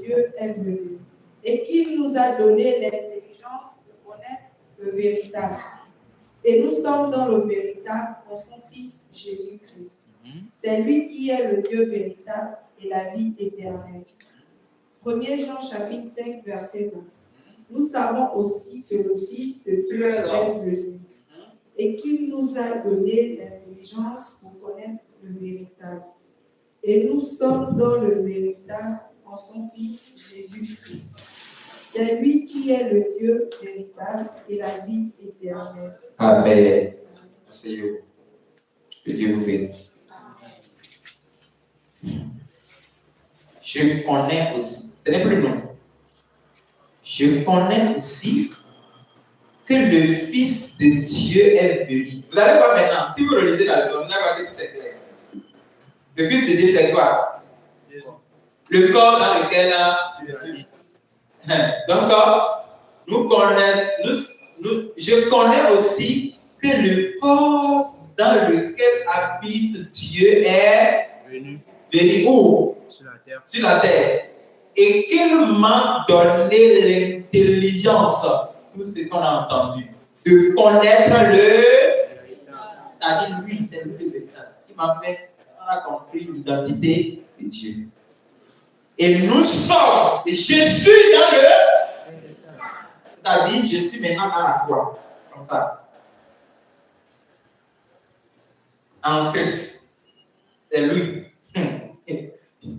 Dieu est venu et qu'il nous a donné l'intelligence de connaître le véritable. Et nous sommes dans le véritable en son Fils Jésus-Christ. C'est lui qui est le Dieu véritable et la vie éternelle. 1 Jean chapitre 5, verset 2. Nous savons aussi que le Fils de Dieu est venu et qu'il nous a donné l'intelligence pour connaître le véritable. Et nous sommes dans le véritable en son Fils Jésus-Christ. C'est lui qui est le Dieu véritable et la vie éternelle. Amen. Asseyez-vous. Que Dieu vous bénisse. Je connais aussi, ce n'est plus non. Je connais aussi que le Fils de Dieu est venu. Vous allez voir maintenant, si vous le lisez dans le Bible, vous allez voir que tout est clair. Le Fils de Dieu, c'est quoi? Le corps dans lequel donc, je connais aussi que le corps dans lequel habite Dieu est venu où? Sur la terre. Et qu'il m'a donné l'intelligence, tout ce qu'on a entendu, de connaître le. C'est-à-dire lui, c'est lui le véritable. Il m'a fait, on a compris l'identité de Dieu. Et nous sommes, et je suis dans le. C'est-à-dire, je suis maintenant dans la croix. Comme ça. En Christ. C'est lui.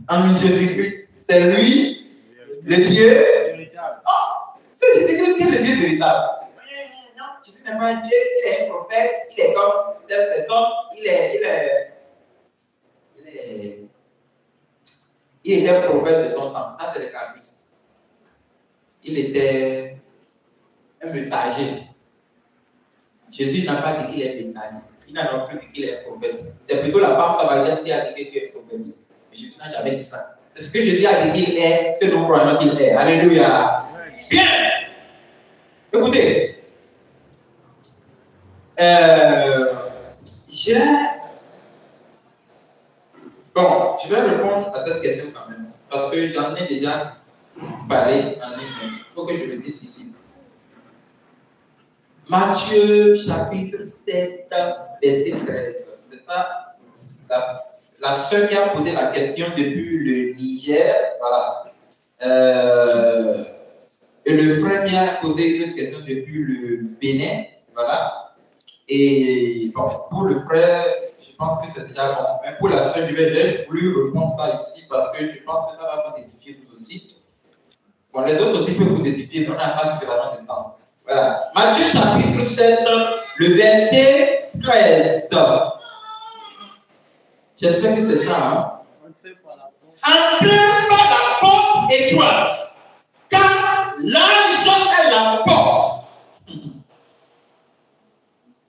En Jésus-Christ. C'est lui, le Dieu véritable. Oh, c'est Jésus-Christ qui est le Dieu véritable. Non, Jésus n'est pas un Dieu, il est un prophète, il est comme telle personne, il était un prophète de son temps. Ça, c'est le cas Christ. Il était un messager. Jésus n'a pas dit qu'il est messager. Il n'a non plus dit qu'il est prophète. C'est plutôt la femme samaritaine qui a dit qu'il est prophète. Mais Jésus n'a jamais dit ça. C'est ce que Jésus a dit qu'il est, que nous croyons qu'il est. Alléluia. Bien. Écoutez. Bon, je vais répondre à cette question quand même. Parce que j'en ai déjà parlé en ligne. Il faut que je le dise ici. Matthieu chapitre 7, verset 13. C'est ça. La sœur qui a posé la question depuis le Niger, voilà. Et le frère qui a posé une question depuis le Bénin, voilà. Et bon, pour le frère, je pense que c'est déjà bon. Mais pour la sœur, j'ai voulu répondre ça ici parce que je pense que ça va vous édifier vous aussi. Bon, les autres aussi peuvent vous édifier, mais on n'a pas suffisamment de temps. Voilà. Matthieu chapitre 7, le verset 13. J'espère que c'est ça. Hein? Entrez par la porte étroite, car large est la porte.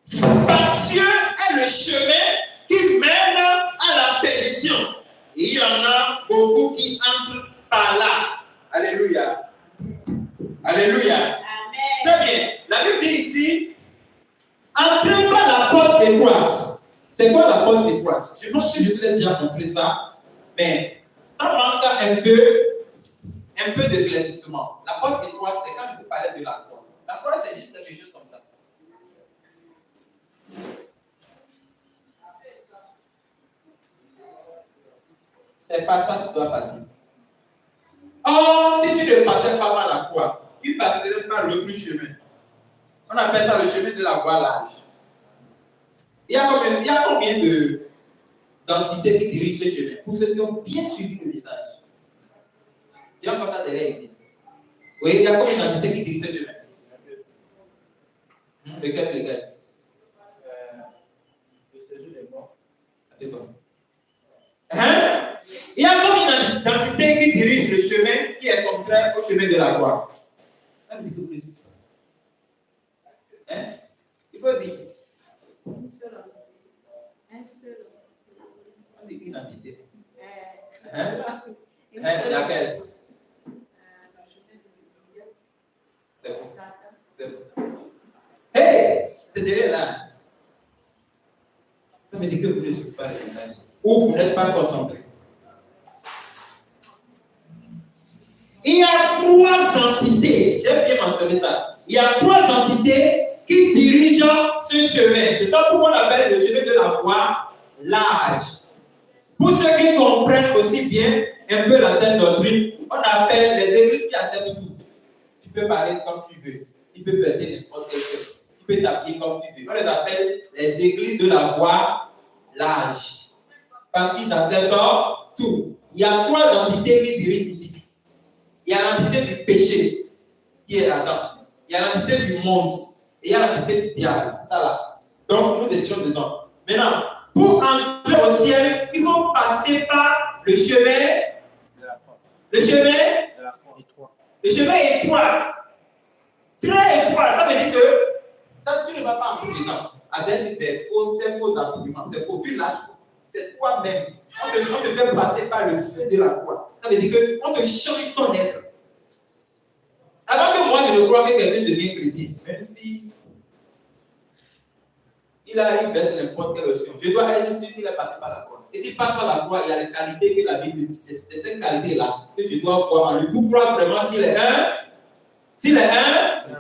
Spacieux est le chemin qui mène à la perdition. Et il y en a beaucoup qui entrent par là. Alléluia. Alléluia. Amen. Très bien. La Bible dit ici, entrez par la porte étroite. C'est quoi la porte étroite? Je ne sais pas si je vous ai déjà montré ça, mais ça manque un peu d'éclaircissement. La porte étroite, c'est quand je vous parlais de la croix. La croix, c'est juste quelque chose comme ça. C'est pas ça que tu dois passer. Or, si tu ne passais pas par la croix, tu passerais par l'autre chemin. On appelle ça le chemin de la voie large. Il y a combien d'entités qui dirigent ce chemin? Pour ceux qui ont bien suivi le message. Tu as encore ça derrière ici. Oui, il y a combien d'entités qui dirigent ce chemin? Lequel? Le séjour des morts. C'est quoi? Hein? Il y a combien d'entités qui dirigent le chemin qui est contraire au chemin de la croix? Un petit peu plus. Hein? Il faut dire. Une seule entité. Un seul. On dit une entité. Hein? Laquelle? Le chemin de Dieu. C'est bon. Satan. C'est bon. Hey! C'est derrière là. Ça veut dire que vous ne suivez pas le message. Ou vous n'êtes pas concentré. Il y a 3 entités, j'ai bien mentionné ça. Il y a 3 entités qui dirigent ce chemin. C'est ça pourquoi on appelle le chemin de la voie large. Pour ceux qui comprennent aussi bien un peu la sainte doctrine, on appelle les églises qui acceptent tout. Tu peux parler comme tu veux. Tu peux fêter n'importe quelle chose. Tu peux t'habiller comme tu veux. On les appelle les églises de la voie large. Parce qu'ils acceptent tout. Il y a 3 entités qui dirigent ici. Il y a l'entité du péché, qui est Adam. Il y a l'entité du monde. Et il y a l'entité du diable. Ça là. Donc, nous étions dedans. Maintenant, pour entrer au ciel, il faut passer par le chemin. Le chemin étroit. Le chemin étroit. Très étroit. Ça veut dire que ça, tu ne vas pas entrer dedans. Avec des faux arguments. C'est faux. Tu lâches. C'est toi-même. On te fait passer par le feu de la croix. Ça veut dire qu'on te change ton être. Alors que moi, je ne crois que quelqu'un devient chrétien, même si il arrive vers n'importe quelle option. Je dois être sûr qu'il est passé par la croix. Et s'il passe par la croix, il y a les qualités que la Bible dit. C'est ces qualités-là que je dois voir en lui pour croire vraiment s'il est un. S'il est un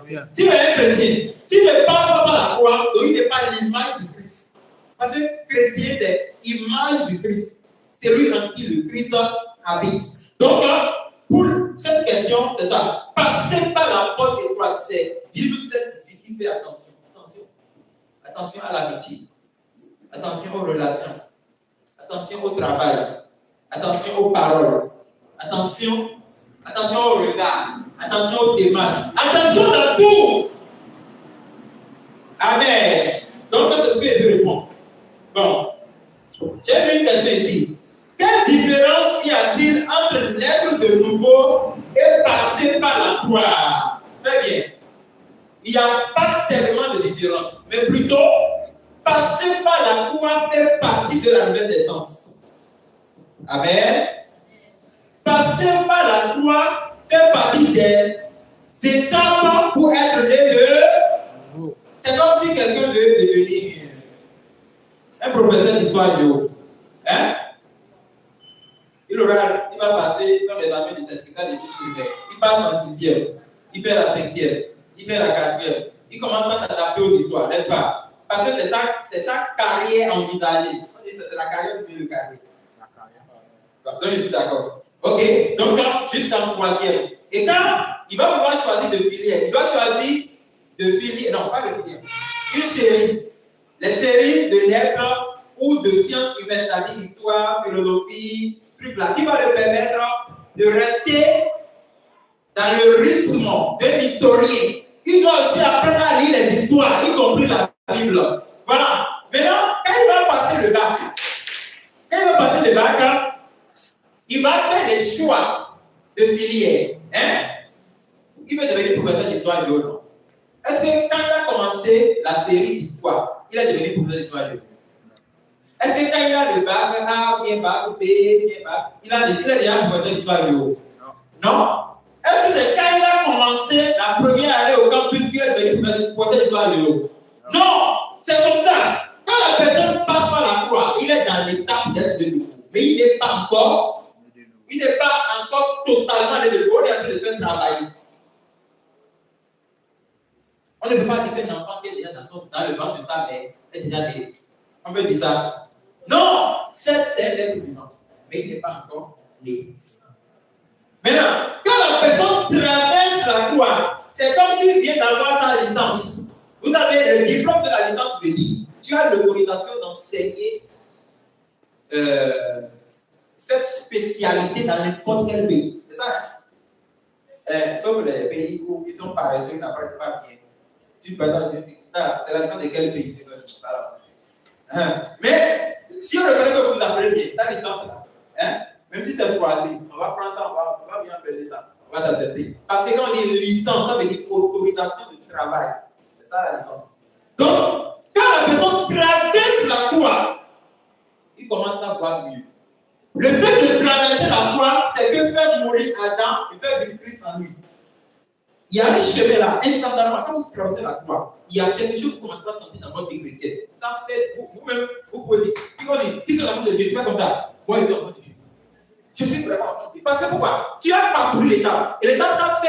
chrétien. S'il ne passe pas par la croix, donc il n'est pas l'image du Christ. Parce que chrétien, c'est l'image du Christ. C'est lui en qui le Christ habite. Donc, pour cette question, c'est ça. Passer par la porte étroite, c'est vivre cette vie qui fait attention. Attention à l'amitié. Attention aux relations. Attention au travail. Attention aux paroles. Attention au regard. Attention aux démarches. Attention à tout. Amen. Donc, c'est ce que je peux répondre. Bon. J'ai une question ici. Quelle différence y a-t-il entre naître de nouveau et passer par la croix? Très bien. Il n'y a pas tellement de différence, mais plutôt passer par la croix fait partie de la nouvelle naissance. Amen. Passer par la croix fait partie des étapes pour être né de. C'est comme si quelqu'un veut devenir un professeur d'histoire géo. Hein? Il va passer sur les examens du certificat d'études primaires. Il passe en 6e, il fait la 5e, il fait la 4e. Il commence à s'adapter aux histoires, n'est-ce pas? Parce que c'est sa carrière envisagée. On dit que c'est la carrière du milieu carré. Donc je suis d'accord. Ok, donc jusqu'en 3e. Et quand il va pouvoir choisir de filière, il doit choisir de filière, non pas de filière, une série. Les séries de lettres ou de sciences humaines, c'est-à-dire histoire, philosophie, trucs là, qui va lui permettre de rester dans le rythme d'un historien. Il doit aussi apprendre à lire les histoires, y compris la Bible. Voilà. Maintenant, quand il va passer le bac, il va faire les choix de filière. Hein? Il veut devenir professeur d'histoire de l'eau. Est-ce que quand il a commencé la série d'histoire, il est devenu professeur d'histoire de l'eau? Est-ce que quand il a le bac A, bien bac B, bien bac, il est déjà professeur d'histoire de l'eau? Non. Est-ce que c'est quand il a commencé la première année au campus qu'il est devenu professeur d'histoire de l'eau? Non. C'est comme ça. Quand la personne passe par la croix, il est dans l'étape d'être de nouveau. Mais il n'est pas encore totalement de nouveau. On est en train de faire travailler. On ne peut pas dire qu'un enfant qui est déjà dans le ventre de sa mère est déjà né. On peut dire ça. Non, c'est l'être vivant. Mais il n'est pas encore né. Maintenant, quand la personne traverse la croix, c'est comme s'il vient d'avoir sa licence. Vous avez le diplôme de la licence de dit. Tu as l'autorisation d'enseigner cette spécialité dans n'importe quel pays. C'est ça? Sauf les pays où ils sont paresseux, ils n'apprennent pas bien. Tu peux c'est la licence de quel pays? Mais si on reconnaît que vous apprenez bien, ta licence là, hein? Même si c'est choisi, on va prendre ça, on va bien faire ça, on va t'accepter. Parce que quand on dit licence, ça veut dire autorisation de travail. C'est ça la licence. Donc, quand la personne traverse la croix, il commence à voir mieux. Le fait de traverser la croix, c'est que faire mourir Adam et faire vivre Christ en lui. Il y a un chemin là, instantanément, quand vous traversez la croix, il y a quelque chose que vous commencez à sentir dans votre vie chrétienne. Ça fait, vous-même, vous pouvez dire, qui sont dans de Dieu, tu fais comme ça. Moi, je suis en train de Dieu. Je suis vraiment enfant de Dieu. Parce que pourquoi? Tu as parcouru l'étape. Et l'étape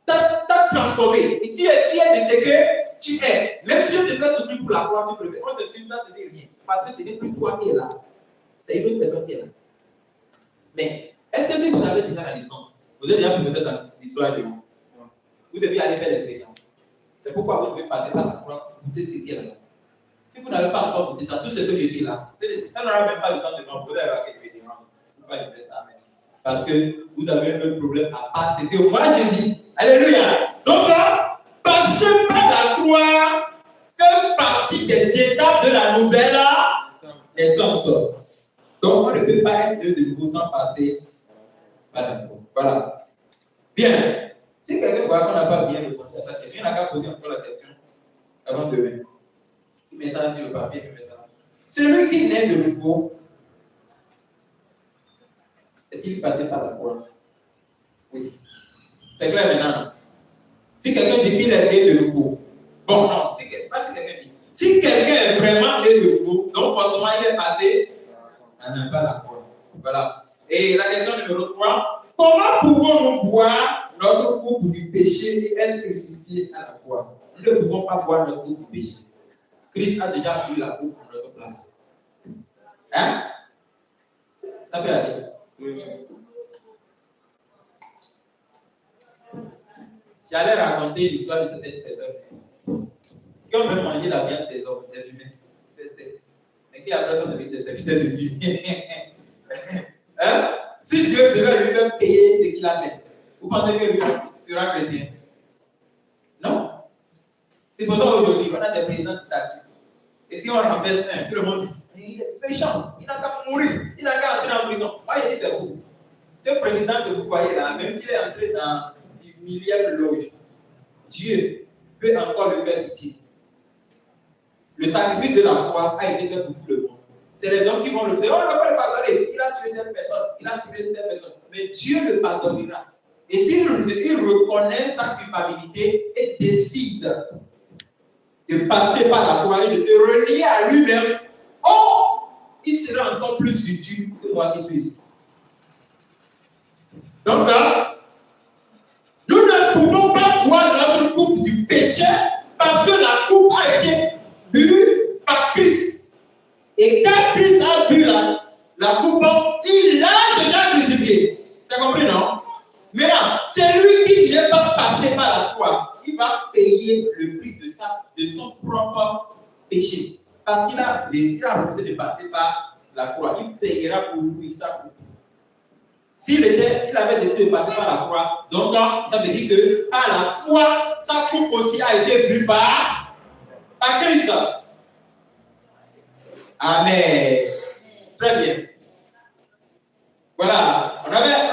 t'a transformé. Et tu es fier de ce que tu es. Même si on te fait souffrir pour la croix, tu préfères. On te suit, ça ne te dit rien. Parce que ce n'est plus toi qui es là. C'est une autre personne qui est là. Mais est-ce que si vous avez déjà la licence, vous avez déjà pu peut-être l'histoire de vous, vous devez aller faire l'expérience. C'est pourquoi vous devez passer par la croix pour goûter ce qui est là. Si vous n'avez pas encore goûté ça, tout ce que je dis là, ça n'aura même pas le sens de nom. Vous allez avoir quelques demandes. Parce que vous avez un autre problème à part ce que moi je dis. Alléluia. Donc là, passer par la croix fait partie des étapes de la nouvelle naissance. Donc on ne peut pas être de nouveau sans passer par la croix. Voilà. Bien. Si quelqu'un voit qu'on n'a pas bien répondu à ça, quelqu'un n'a qu'à poser encore la question avant demain. Il met ça sur le papier, il met ça. Celui qui naît de nouveau, est-il passé par la croix? Oui. C'est clair maintenant. Si quelqu'un dit qu'il est né de nouveau, bon, non, c'est pas si quelqu'un dit. Si quelqu'un est vraiment né de nouveau, donc forcément il est passé par la croix. Voilà. Et la question numéro 3, comment pouvons-nous boire notre coupe du péché et être crucifiés à la croix? Nous ne pouvons pas boire notre coupe du péché. Christ a déjà bu la coupe en notre place. Hein? Ça peut aller. Oui. J'allais raconter l'histoire de certaines personnes qui ont même mangé la viande des hommes, des humains. Mais qui après sont devenus des serviteurs de Dieu. Hein? Si Dieu devait lui faire payer ce qu'il a fait, vous pensez que lui sera chrétien? Non. C'est pour ça qu'aujourd'hui, on a des présidents dictatures. Et si on renverse un, tout le monde dit, il est méchant, il n'a qu'à mourir, il n'a qu'à entrer en prison. Moi, je dis c'est fou. Ce président que vous voyez là, même s'il est entré dans du millième loge, Dieu peut encore le faire utile. Le sacrifice de la croix a été fait pour tout le monde. C'est les hommes qui vont le faire. On ne va pas le pardonner. Il a tué telle personne, il a tué telle personne. Mais Dieu le pardonnera. Et s'il reconnaît sa culpabilité et décide de passer par la croix et de se relier à lui-même, oh, il sera encore plus utile que moi qui suis ici. Donc là, nous ne pouvons pas boire notre coupe du péché parce que la coupe a été bue par Christ. Et quand Christ a bu la coupe, il l'a déjà crucifié. Tu as compris, non? Maintenant, celui qui n'est pas passé par la croix, il va payer le prix de son propre péché. Parce qu'il a décidé de passer par la croix. Il payera pour lui sa coupe. S'il avait décidé de passer par la croix, donc ça veut dire que par la foi, sa coupe aussi a été bue par Christ. Amen. Très bien. Voilà.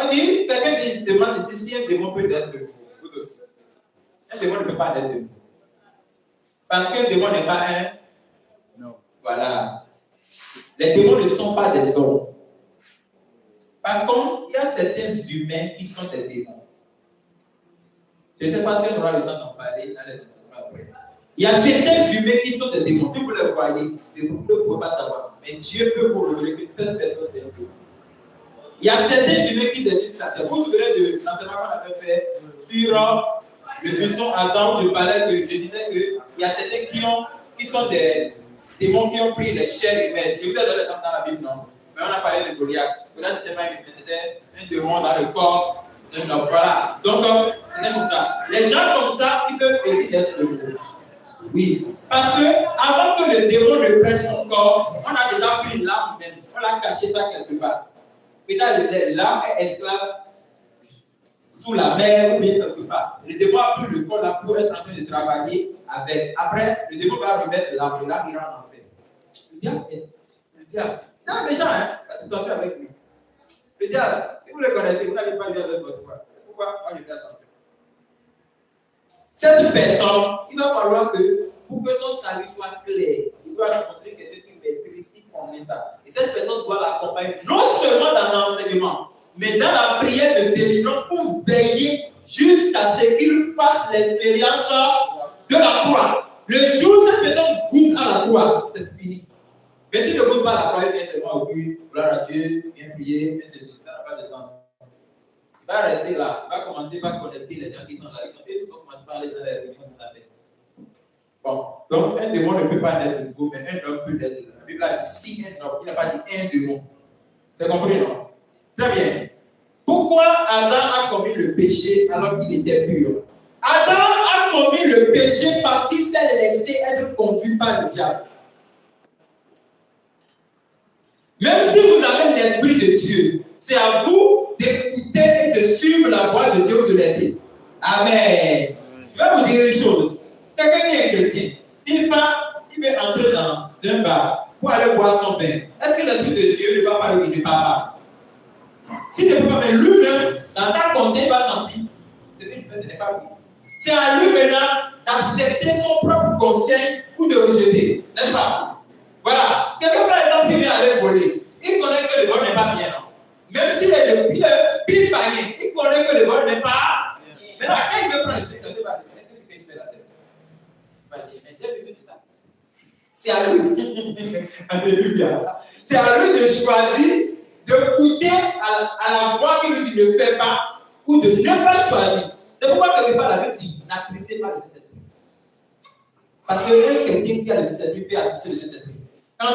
On dit, quelqu'un demande ici si un démon peut être de vous aussi. Un démon ne peut pas être de vous. Parce qu'un démon n'est pas un. Non. Voilà. Les démons ne sont pas des hommes. Par contre, il y a certains humains qui sont des démons. Je ne sais pas si on aura le temps d'en parler dans les enseignements après. Il y a certains humains qui sont des démons. Si vous les voyez, vous ne pouvez pas savoir. Mais Dieu peut vous révéler que cette personne, c'est un démon. Il y a certains humains qui décident sur la terre. Vous vous souvenez de l'enseignement qu'on avait fait sur le buisson Adam. Je disais qu'il y a certains qui sont des démons qui ont pris les chairs humaines. Je vous ai donné l'exemple dans la Bible, non? Mais on a parlé de Goliath. Goliath n'était pas un humain, c'était un démon dans le corps d'un homme. Voilà. Donc, c'était comme ça. Les gens comme ça, ils peuvent aussi être démons. Oui. Parce que avant que le démon ne prenne son corps, on a déjà pris l'âme même. On l'a caché ça quelque part. Peut-être l'âme est esclave sous la mer ou bien quelque part. Le démon a pris le corps là pour être en train de travailler avec. Après, le démon va remettre l'âme et l'âme ira en enfer. Le diable. C'est méchant, hein? Faites attention avec lui. Le diable, si vous le connaissez, vous n'allez pas lui avec votre foi. Pourquoi? Moi, je fais attention. Cette personne, il va falloir que, pour que son salut soit clair, il doit rencontrer quelqu'un qui maîtrise, qui connaît ça. Et cette personne doit l'accompagner non seulement dans l'enseignement, mais dans la prière de délivrance pour veiller jusqu'à ce qu'il fasse l'expérience de la croix. Le jour où cette personne goûte à la croix, c'est fini. Mais s'il ne goûte pas à la croix, il vient seulement au but, gloire à Dieu, bien prier, bien ceci. Ça n'a pas de sens. Il va rester là, il va commencer par connecter les gens qui sont là. Et tu vas commencer par aller dans les réunions de la paix. Bon, donc un démon ne peut pas naître de nouveau, mais un homme peut naître de nouveau. La Bible a dit si un homme, il n'a pas dit un démon. C'est compris, non? Très bien. Pourquoi Adam a commis le péché alors qu'il était pur? Adam a commis le péché parce qu'il s'est laissé être conduit par le diable. Même si vous avez l'Esprit de Dieu, c'est à vous d'écouter et de suivre la voix de Dieu ou de laisser. Amen. Je vais vous dire une chose. Quelqu'un qui est chrétien, s'il veut entrer dans un bar pour aller boire son pain, est-ce que l'Esprit de Dieu ne va pas lui parler? S'il ne peut pas, mais lui-même, dans sa conscience, il va sentir ce que je fais, ce n'est pas lui. C'est à lui maintenant d'accepter son propre conseil ou de rejeter. N'est-ce pas? Voilà. Quelqu'un, par exemple, qui vient aller voler, il connaît que le vol n'est pas bien. Non? Même s'il est le pire païen, il connaît que le vol n'est pas bien. Maintenant, quand il veut prendre le truc, il va dire, est-ce que c'est ce que je fais là? Il va dire, mais j'ai vu que ça. C'est à lui. Alléluia. C'est à lui de choisir de goûter à la voix qui lui dit ne fais pas ou de ne pas choisir. C'est pourquoi quelque part la Bible dit n'attristez pas le Saint-Esprit. Parce qu'un chrétien qui a le Saint-Esprit peut attrister le Saint-Esprit. Quand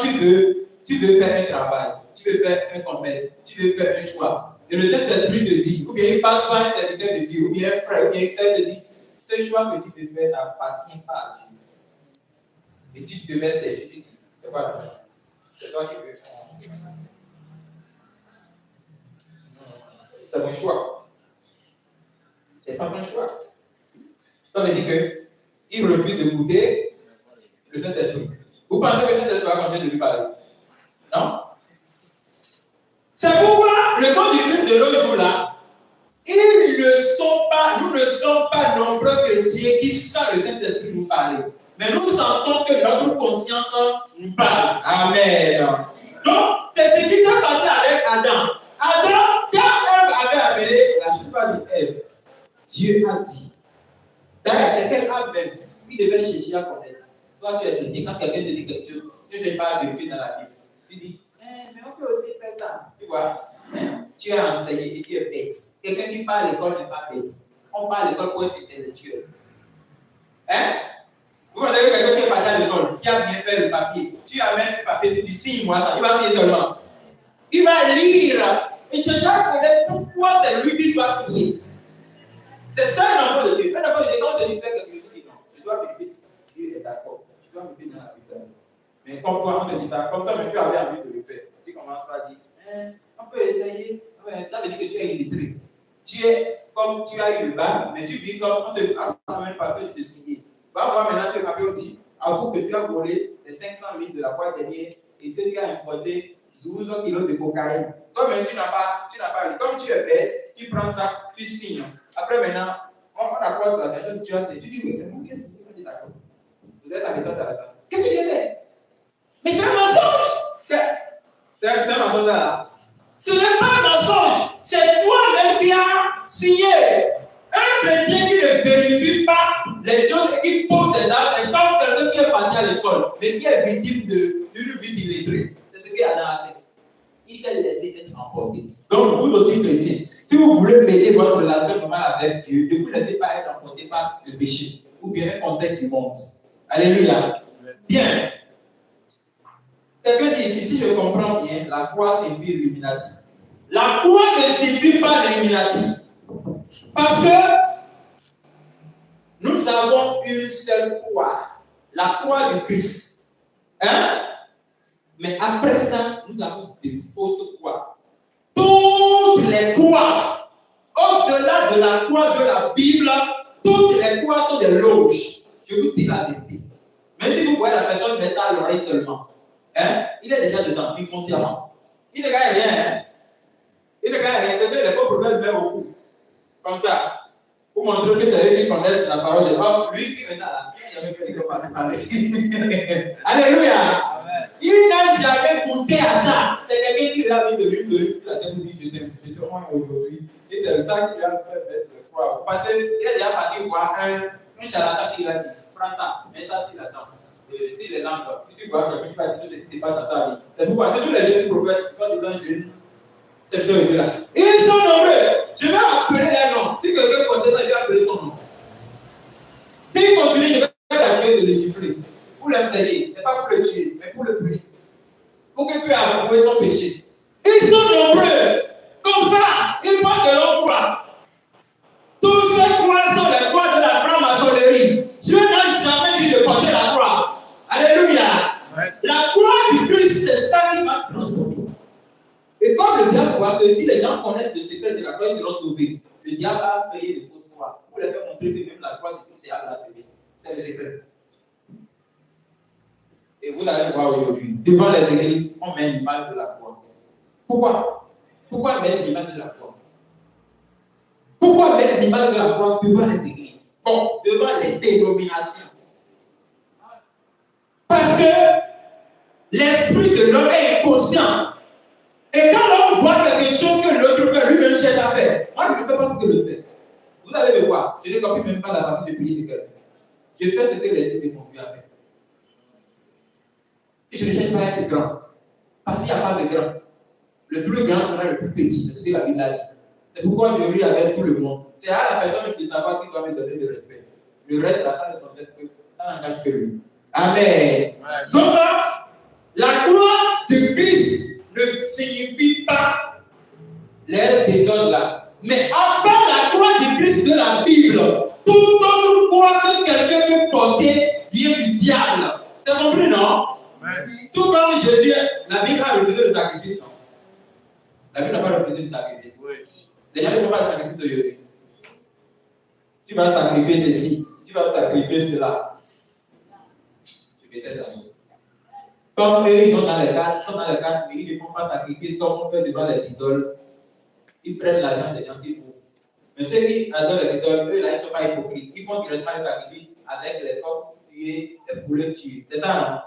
tu veux faire un travail, tu veux faire un commerce, tu veux faire un choix, et le Saint-Esprit te dit, ou bien il passe par un serviteur de Dieu, ou bien un frère, ou bien un frère te dit, ce choix que tu veux faire n'appartient pas à Dieu. Et tu te mets et tu te dis, c'est quoi la chose? C'est toi qui veux faire. C'est ton choix. C'est pas ton choix. Ça veut dire qu'il refuse de goûter le Saint-Esprit. Vous pensez que le Saint-Esprit va continuer de lui parler? Non? C'est pourquoi le temps du culte de nos jours là, nous ne sommes pas nombreux chrétiens qui sentent le Saint-Esprit nous parler. Mais nous sentons que notre conscience nous parle. Amen. Donc, c'est ce qui s'est passé avec Adam. Adam, quand Ève avait appelé la chute de Ève, Dieu a dit. D'ailleurs, c'est quelle âme même qui devait chercher à connaître. Toi, tu es chrétien, quand quelqu'un te dit quelque chose, tu ne cherches pas à vérifier dans la Bible. Tu dis, mais on peut aussi faire ça. Tu vois, tu as enseigné et tu es bête. Quelqu'un qui part à l'école n'est pas bête. On part à l'école pour être intellectuel. Vous avez quelqu'un qui est parti à l'école, qui a bien fait le papier. Tu amènes le papier, tu dis, signe-moi ça. Il va signer seulement. Il va lire et chercher à connaître pourquoi c'est lui qui doit signer. C'est ça un enfant de Dieu. Un enfant de Dieu, quand on te dit faire quelque chose, tu dis non. Je dois vérifier si Dieu est d'accord. Je dois me faire dans la Bible. Mais comme toi, on te dit ça, comme toi, mais tu avais envie de le faire. Tu commences à dire, on peut essayer. Ça veut dire que tu es illettré. Tu es comme tu as eu le bac, mais tu vis comme on te dit, quand même pas fait de signer. Va voir maintenant sur le papier, on dit, avoue que tu as volé les 500 000 de la fois dernière et que tu as importé 12 kilos de cocaïne. Toi-même, tu n'as pas lu. Comme tu es bête, tu prends ça, tu signes. Après, maintenant, on accorde la signature, tu as signé. Tu dis, oui, c'est bon, qu'est-ce que tu dis d'accord? Vous êtes avec toi à la fin. Qu'est-ce que tu fait? Mais c'est un mensonge! C'est un mensonge là. Ce n'est pas un mensonge, c'est toi-même qui as signé. Un chrétien qui ne vérifie pas les choses et qui pose des actes, et comme quelqu'un qui est parti à l'école, mais qui est victime d'une vie illettrée. C'est ce qu'il y a dans la tête. Il s'est laissé être emporté. Donc, vous aussi, chrétiens, si vous voulez mêler votre relation normale avec Dieu, ne vous laissez pas être emporté par le péché ou bien un conseil du monde. Alléluia. Bien. Quelqu'un dit ici, si je comprends bien, la croix signifie l'illuminati. La croix ne signifie pas l'illuminati. Parce que nous avons une seule croix, la croix du Christ. Mais après ça, nous avons des fausses croix. Toutes les croix, au-delà de la croix de la Bible, toutes les croix sont des loges. Je vous dis la vérité. Même si vous voyez la personne mettre ça à l'oreille seulement, il est déjà dedans, inconsciemment. Il ne gagne rien. Il ne gagne rien. C'est que les faux prophètes mettent beaucoup. Comme ça. Pour montrer que c'est eux qui connaissent la parole de Dieu. Oh, lui qui met ça là, il n'a jamais fait de parler. Alléluia. Amen. Il n'a jamais goûté à ça. C'est quelqu'un qui lui a mis de l'huile sur la tête pour dire je t'aime, je te rends aujourd'hui. Et c'est ça qui lui a fait mettre le croix. Parce qu'il est déjà parti voir un charlatan qui lui a dit prends ça, mets ça sur la tempe. Si les lampes, si tu vois quelqu'un qui va dire tout ce qui se passe dans sa vie. C'est pourquoi c'est tous les jeunes prophètes, soit des jeunes, Ces deux là. Ils sont nombreux. Je vais appeler leur nom. Si quelqu'un continue, je vais appeler son nom. S'il continue, je vais l'attirer de l'Égypte. Pour l'essayer. Ce n'est pas pour le tuer, mais pour le punir. Pour qu'il puisse avouer son péché. Ils sont nombreux. Comme ça, ils partent de leur croix. Tous ces croix sont les croix de la franc-maçonnerie. Dieu n'a jamais dit de porter la croix. Alléluia. Ouais. La croix du Christ, c'est ça qui va transformer. Et comme le diable voit que si les gens connaissent le secret de la croix, ils seront sauvés. Le diable a créé des fausses croix pour les faire montrer que même la croix du Christ est à blasphémer. C'est le secret. Et vous allez voir aujourd'hui, devant les églises, on met l'image de la croix. Pourquoi? Pourquoi mettre l'image de la croix? Pourquoi mettre l'image de la croix devant les églises? Bon, devant les dénominations. Parce que l'esprit de l'homme est inconscient. Et quand l'homme voit quelque chose que l'autre fait, lui-même cherche à faire. Moi, je ne fais pas ce que l'autre fait. Vous allez me voir, je ne copie même pas la façon de prier de quelqu'un. Je fais ce que l'esprit me conduit à faire. Et je ne cherche pas à être grand. Parce qu'il n'y a pas de grand. Le plus grand sera le plus petit. C'est ce que la Bible a dit. C'est pourquoi je ris avec tout le monde. C'est à la personne de savoir qui doit me donner du respect. Le reste, là, ça ne concerne que, ça n'engage que lui. Amen. Donc, la croix de Christ ne signifie pas les désordres là. Mais à part la croix de Christ de la Bible, toute autre croix que quelqu'un peut porter vient du diable. C'est compris, non? Oui. Tout comme Jésus, la Bible a refusé le sacrifice, non? La Bible n'a pas refusé le sacrifice. Oui. Les gens ne font pas le sacrifice aujourd'hui. Tu vas sacrifier ceci, tu vas sacrifier cela. Je vais t'aider. Comme eux, ils sont dans les cadres, ils ne font pas sacrifice comme on fait devant les idoles. Ils prennent l'argent des gens s'ils bouffent. Mais ceux qui adorent les idoles, eux là, ils ne sont pas hypocrites. Ils font directement les sacrifices avec les coqs tués, les poulets tués. C'est ça,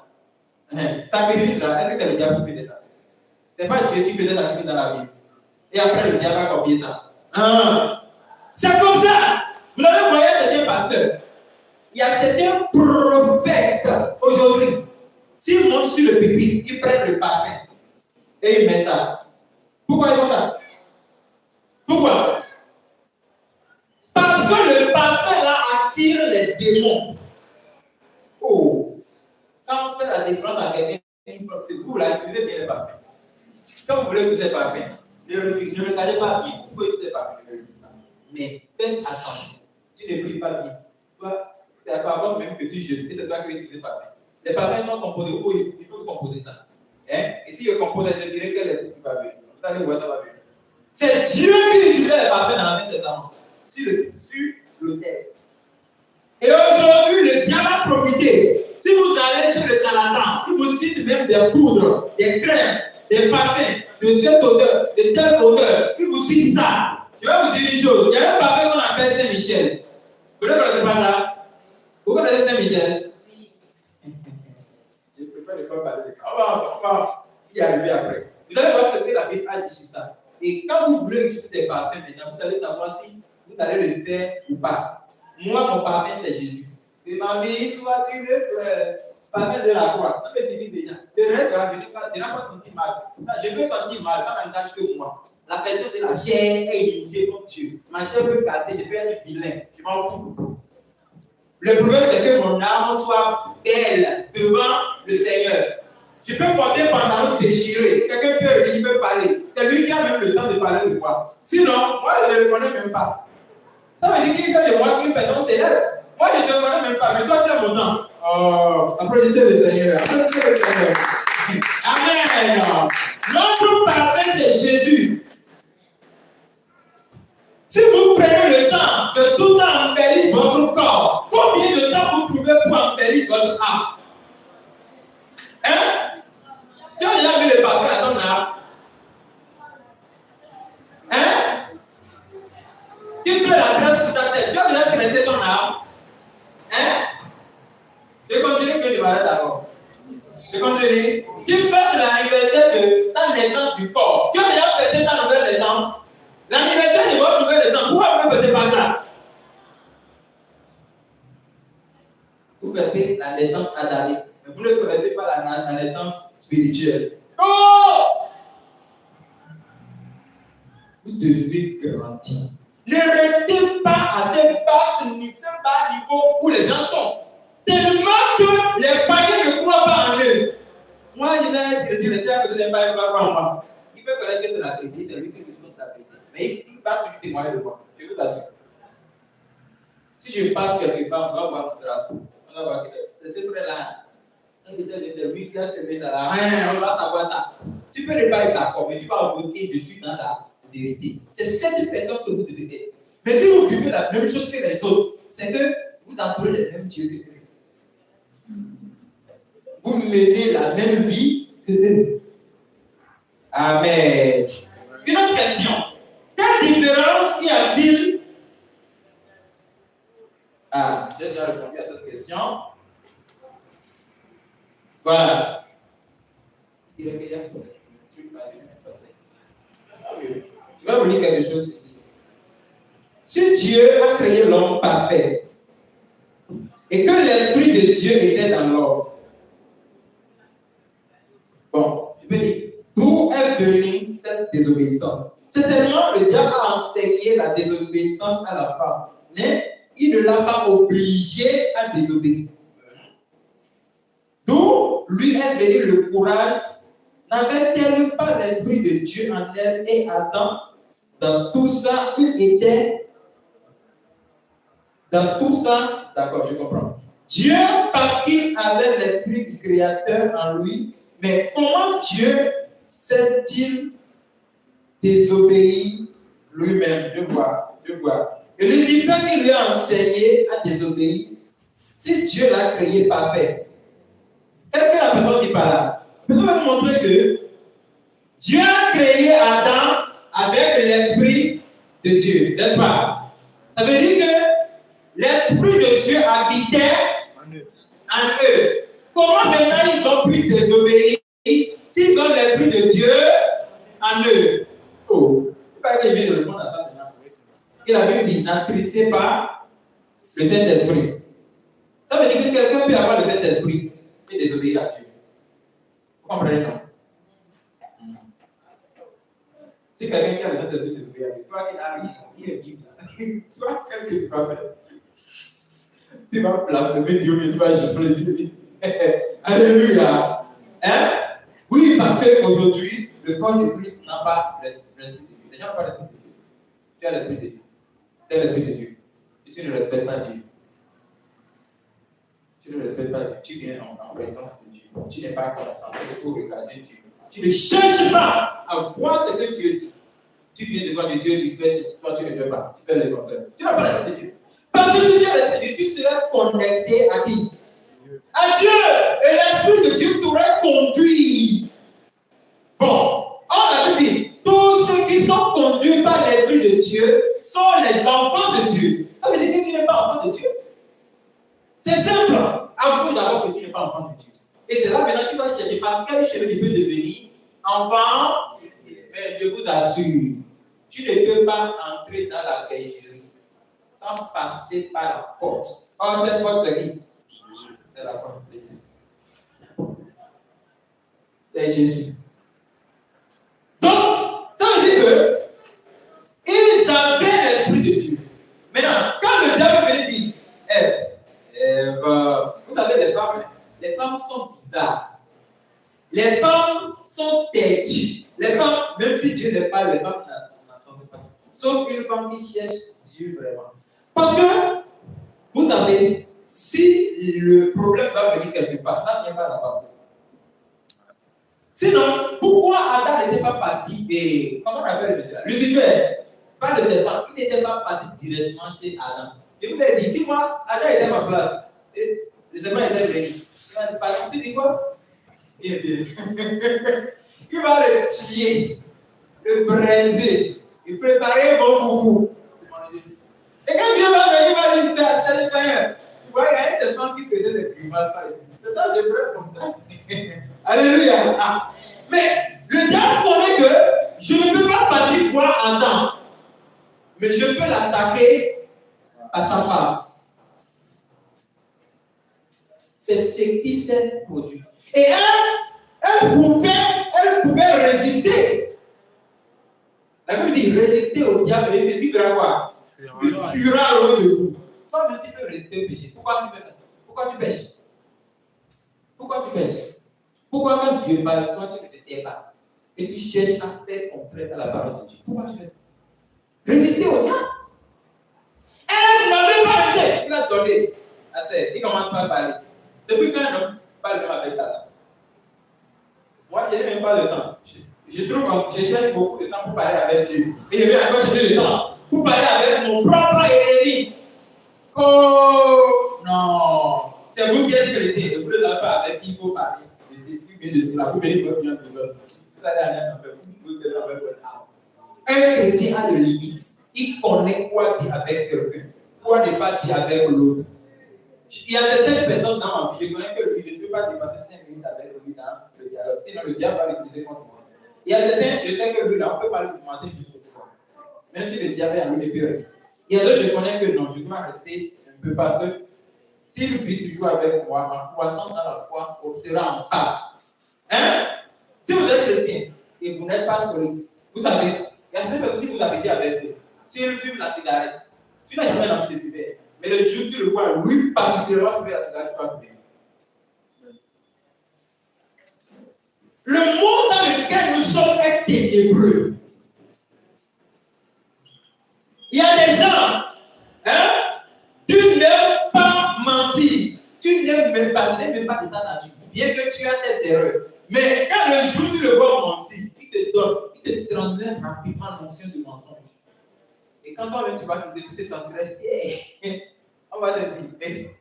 non? Sacrifice là, est-ce que c'est le diable qui fait ça? Ce n'est pas Dieu qui fait des sacrifices dans la Bible. Et après, le diable a copié ça. C'est comme ça. Vous avez voyé certains pasteurs. Il y a certains prophètes aujourd'hui. S'ils montent sur le pupitre, ils prennent le parfum et ils mettent ça. Pourquoi ils font ça? Pourquoi? Parce que le parfum là attire les démons. Oh! Quand on fait la différence à quelqu'un, c'est vous là, utilisez bien le parfum. Quand vous voulez utiliser le parfum, ne regardez pas bien. Vous pouvez utiliser le parfum, mais faites attention. Tu ne brilles pas bien. Toi, c'est à part même que tu jeûnes et c'est toi qui vas utiliser le parfum. Les parfums sont composés, il faut composer ça. Hein? Et si je compose, je dirais quel est ce qui va venir. Vous allez voir, ça va venir. C'est Dieu qui utilisait les parfums dans l'Ancien Testament. Sur l'autel. Et aujourd'hui, le diable a profité. Si vous allez chez le charlatan, il vous cite même des poudres, des crèmes, des parfums, de cette odeur, de telle odeur, il vous cite ça. Je vais vous dire une chose. Il y a un parfum qu'on appelle Saint-Michel. Vous ne connaissez pas ça? Vous connaissez Saint-Michel? Je préfère ne pas parler de ça. On va y arriver après. Vous allez voir ce que la Bible a dit sur ça. Et quand vous voulez utiliser des parfums maintenant, vous allez savoir si vous allez le faire ou pas. Moi, mon parfum, c'est Jésus. Et ma vie, soit tu le parfum de la croix. Ça fait finir déjà. Le reste de la vie, tu n'as pas senti mal. Je peux sentir mal, ça n'engage que moi. La personne de la chair est limitée comme Dieu. Ma chair peut garder, je peux être vilain. Je m'en fous. Le problème, c'est que mon âme soit belle devant le Seigneur. Je peux porter un pantalon déchiré. Quelqu'un peut rire, il peut parler. C'est lui qui a même le temps de parler de moi. Sinon, moi, je ne le connais même pas. Ça veut dire qu'il fait de moi une personne célèbre. Moi, je ne te connais même pas, mais toi, tu as mon temps. Oh, applaudissez le Seigneur. Applaudissez le Seigneur. Amen. Notre parfait, c'est Jésus. Si vous prenez le temps de tout temps embellir votre corps, combien de temps vous trouvez pour embellir votre âme? Hein? Si on a mis le parfum à ton âme, hein? Tu fais la graisse sur ta tête, tu as déjà graissé ton âme? Hein? Je continue que je vais aller d'abord. Je continue. Tu fêtes l'anniversaire de ta naissance du corps. Tu as déjà fêté ta nouvelle naissance? L'anniversaire de votre nouvelle naissance, pourquoi vous ne fêtez pas ça? Vous fêtez la naissance adamique, mais vous ne connaissez pas la naissance spirituelle. Oh! vous devez grandir. Ne restez pas à ce bas niveau où les gens sont. Tellement que les païens ne croient pas en eux. Moi, je vais être chrétien, les frères que les païens ne croient pas en moi. Il peut connaître que c'est la vérité, c'est lui qui nous montre la vérité. Mais il va toujours témoigner de moi. Je vous assure. Si je passe quelque part, on va voir votre grâce. On va voir que c'est ce frère-là. C'est lui qui a semé ça là. On va savoir ça. Tu peux ne pas être d'accord, mais tu vas voter, je suis dans la vérité. C'est cette personne que vous devez être. Mais si vous vivez la même chose que les autres, c'est que vous adorez le même Dieu que eux. Vous menez la même vie que eux. Amen. Une autre question. Quelle différence y a-t-il? Ah, j'ai déjà répondu à cette question. Voilà. Je vais vous dire quelque chose ici. Si Dieu a créé l'homme parfait et que l'Esprit de Dieu était dans l'homme, bon, je peux dire, d'où est venue cette désobéissance? Certainement, le diable a enseigné la désobéissance à la femme, mais il ne l'a pas obligée à désobéir. D'où lui est venu le courage. N'avait-elle pas l'Esprit de Dieu en elle et Adam? Dans tout ça, il était. Dans tout ça, d'accord, je comprends. Dieu, parce qu'il avait l'Esprit du Créateur en lui, mais comment Dieu s'est-il désobéi lui-même? Je vois. Et Lucifer qui lui a enseigné à désobéir, si Dieu l'a créé parfait, qu'est-ce que la personne dit par là? La personne va nous montrer que Dieu a créé Adam avec l'Esprit de Dieu, n'est-ce pas? Ça veut dire que l'Esprit de Dieu habitait en eux. Comment maintenant ils ont pu désobéir s'ils ont l'Esprit de Dieu en eux? Oh, c'est pas que je viens de répondre à ça maintenant. Et la Bible dit, n'attristez pas le Saint-Esprit. Ça veut dire que quelqu'un peut avoir le Saint-Esprit et désobéir à Dieu. Vous comprenez, non? Si quelqu'un qui a le Saint-Esprit désobéir à Dieu, toi qui arrives, il est dit, tu vois, qu'est-ce que tu vas faire? Tu vas blasphémer Dieu, mais tu vas gifler Dieu. Alléluia. Hein? Oui, parce qu'aujourd'hui, le corps de Christ n'a pas l'Esprit de Dieu. Les gens n'ont pas l'Esprit de Dieu. Tu as l'Esprit de Dieu. Tu as l'Esprit de Dieu. Et tu ne respectes pas Dieu. Tu ne respectes pas Dieu. Tu viens en présence de Dieu. Tu n'es pas concentré pour regarder Dieu. Tu ne cherches pas à voir ce que Dieu dit. Tu viens devant Dieu, Dieu dit fais ceci, toi tu ne fais pas. Tu fais le contraire. Tu n'as pas l'Esprit de Dieu. Parce que si tu as l'Esprit de Dieu, tu serais connecté à qui? À Dieu. Et l'Esprit de Dieu t'aurait conduit. Bon, on a dit, tous ceux qui sont conduits par l'Esprit de Dieu sont les enfants de Dieu. Ça veut dire que tu n'es pas enfant de Dieu. C'est simple. Avoue d'abord que tu n'es pas enfant de Dieu. Et c'est là maintenant tu vas chercher par quel chemin tu peux devenir enfant. Mais je vous assure, tu ne peux pas entrer dans la bergerie sans passer par la porte. Or, cette porte, c'est qui? C'est la porte de Jésus. C'est Jésus. Donc, ça veut dire que ils avaient l'Esprit de Dieu. Maintenant, quand le diable venait dire, vous savez, les femmes sont bizarres. Les femmes sont têtues. Les femmes, même si Dieu n'est pas, les femmes n'entendent pas. Sauf une femme qui cherche Dieu vraiment. Parce que, vous savez, si le problème va venir quelque part, ça ne vient pas la femme. Sinon, pourquoi Adam n'était pas parti et, comment on appelle Lucifer, pas le serpent, il n'était pas parti directement chez Adam. Je vous l'ai dit, si moi, Adam était à ma place, et le serpent était venu, il va partir, tu dis quoi? Il va le tuer, le briser, et préparer un bon foufou. Et quand Dieu va venir, il va lui dire, Seigneur, tu vois, il y a un serpent qui faisait des grimaces par ici. C'est ça, je presse comme ça. Alléluia. Mais le diable connaît que je ne peux pas partir voir Adam, mais je peux l'attaquer à sa femme. C'est ce qui s'est produit. Et elle pouvait résister. La Bible dit résister au diable et il fera quoi? Il fuira loin de vous. Toi-même, tu peux résister au péché. Pourquoi tu fais ça? Pourquoi tu pêches? Pourquoi tu pêches? Pourquoi quand Dieu parle, toi tu ne te tais pas et tu cherches à faire contraire à la parole de Dieu? Pourquoi tu fais ça? Résister au diable. Elle n'avait pas laissé. Il a donné. Il commence pas à parler. Depuis quand un homme parle même avec ça? Moi, je n'ai même pas le temps. Je trouve que je cherche beaucoup de temps pour parler avec Dieu. Et je vais encore chercher le temps pour parler avec mon propre ennemi. Oh non! C'est vous qui êtes chrétien et vous ne savez pas avec qui il faut parler. Et c'est si bien de cela. Vous venez pour bien de l'autre. Un chrétien a des limites. Il connaît quoi dire avec quelqu'un, quoi ne pas dire avec l'autre. Il y a certaines personnes dans ma vie, je connais que lui, je ne peux pas dépasser 5 minutes avec lui dans le dialogue. Sinon, le diable va l'utiliser contre moi. Il y a certains, je sais que lui, là, on ne peut pas le commenter jusqu'au soir. Même si le diable est en lui, il peut rien. Il y a d'autres, je connais que non, je dois rester un peu parce que s'il vit toujours avec moi, ma croissance dans la foi sera en part. Hein? Si vous êtes chrétien et vous n'êtes pas solide, vous savez, il y a certaines personnes, si vous avez dit avec eux, s'il fume la cigarette, tu n'as jamais envie de fumer. Mais le jour où tu le vois, lui particulièrement fumer la cigarette, tu vas fumer. Le monde dans lequel nous sommes est ténébreux. Il y a des gens, hein, tu n'aimes pas mentir. Tu n'aimes même pas, ce n'est même pas de ta nature. Bien que tu as tes erreurs. Mais quand le jour où tu le vois mentir, il te donne, il te transmet rapidement l'onction du mensonge. Et quand toi-même tu vas te décider, tu te sentirais fier. On va te dire, hey,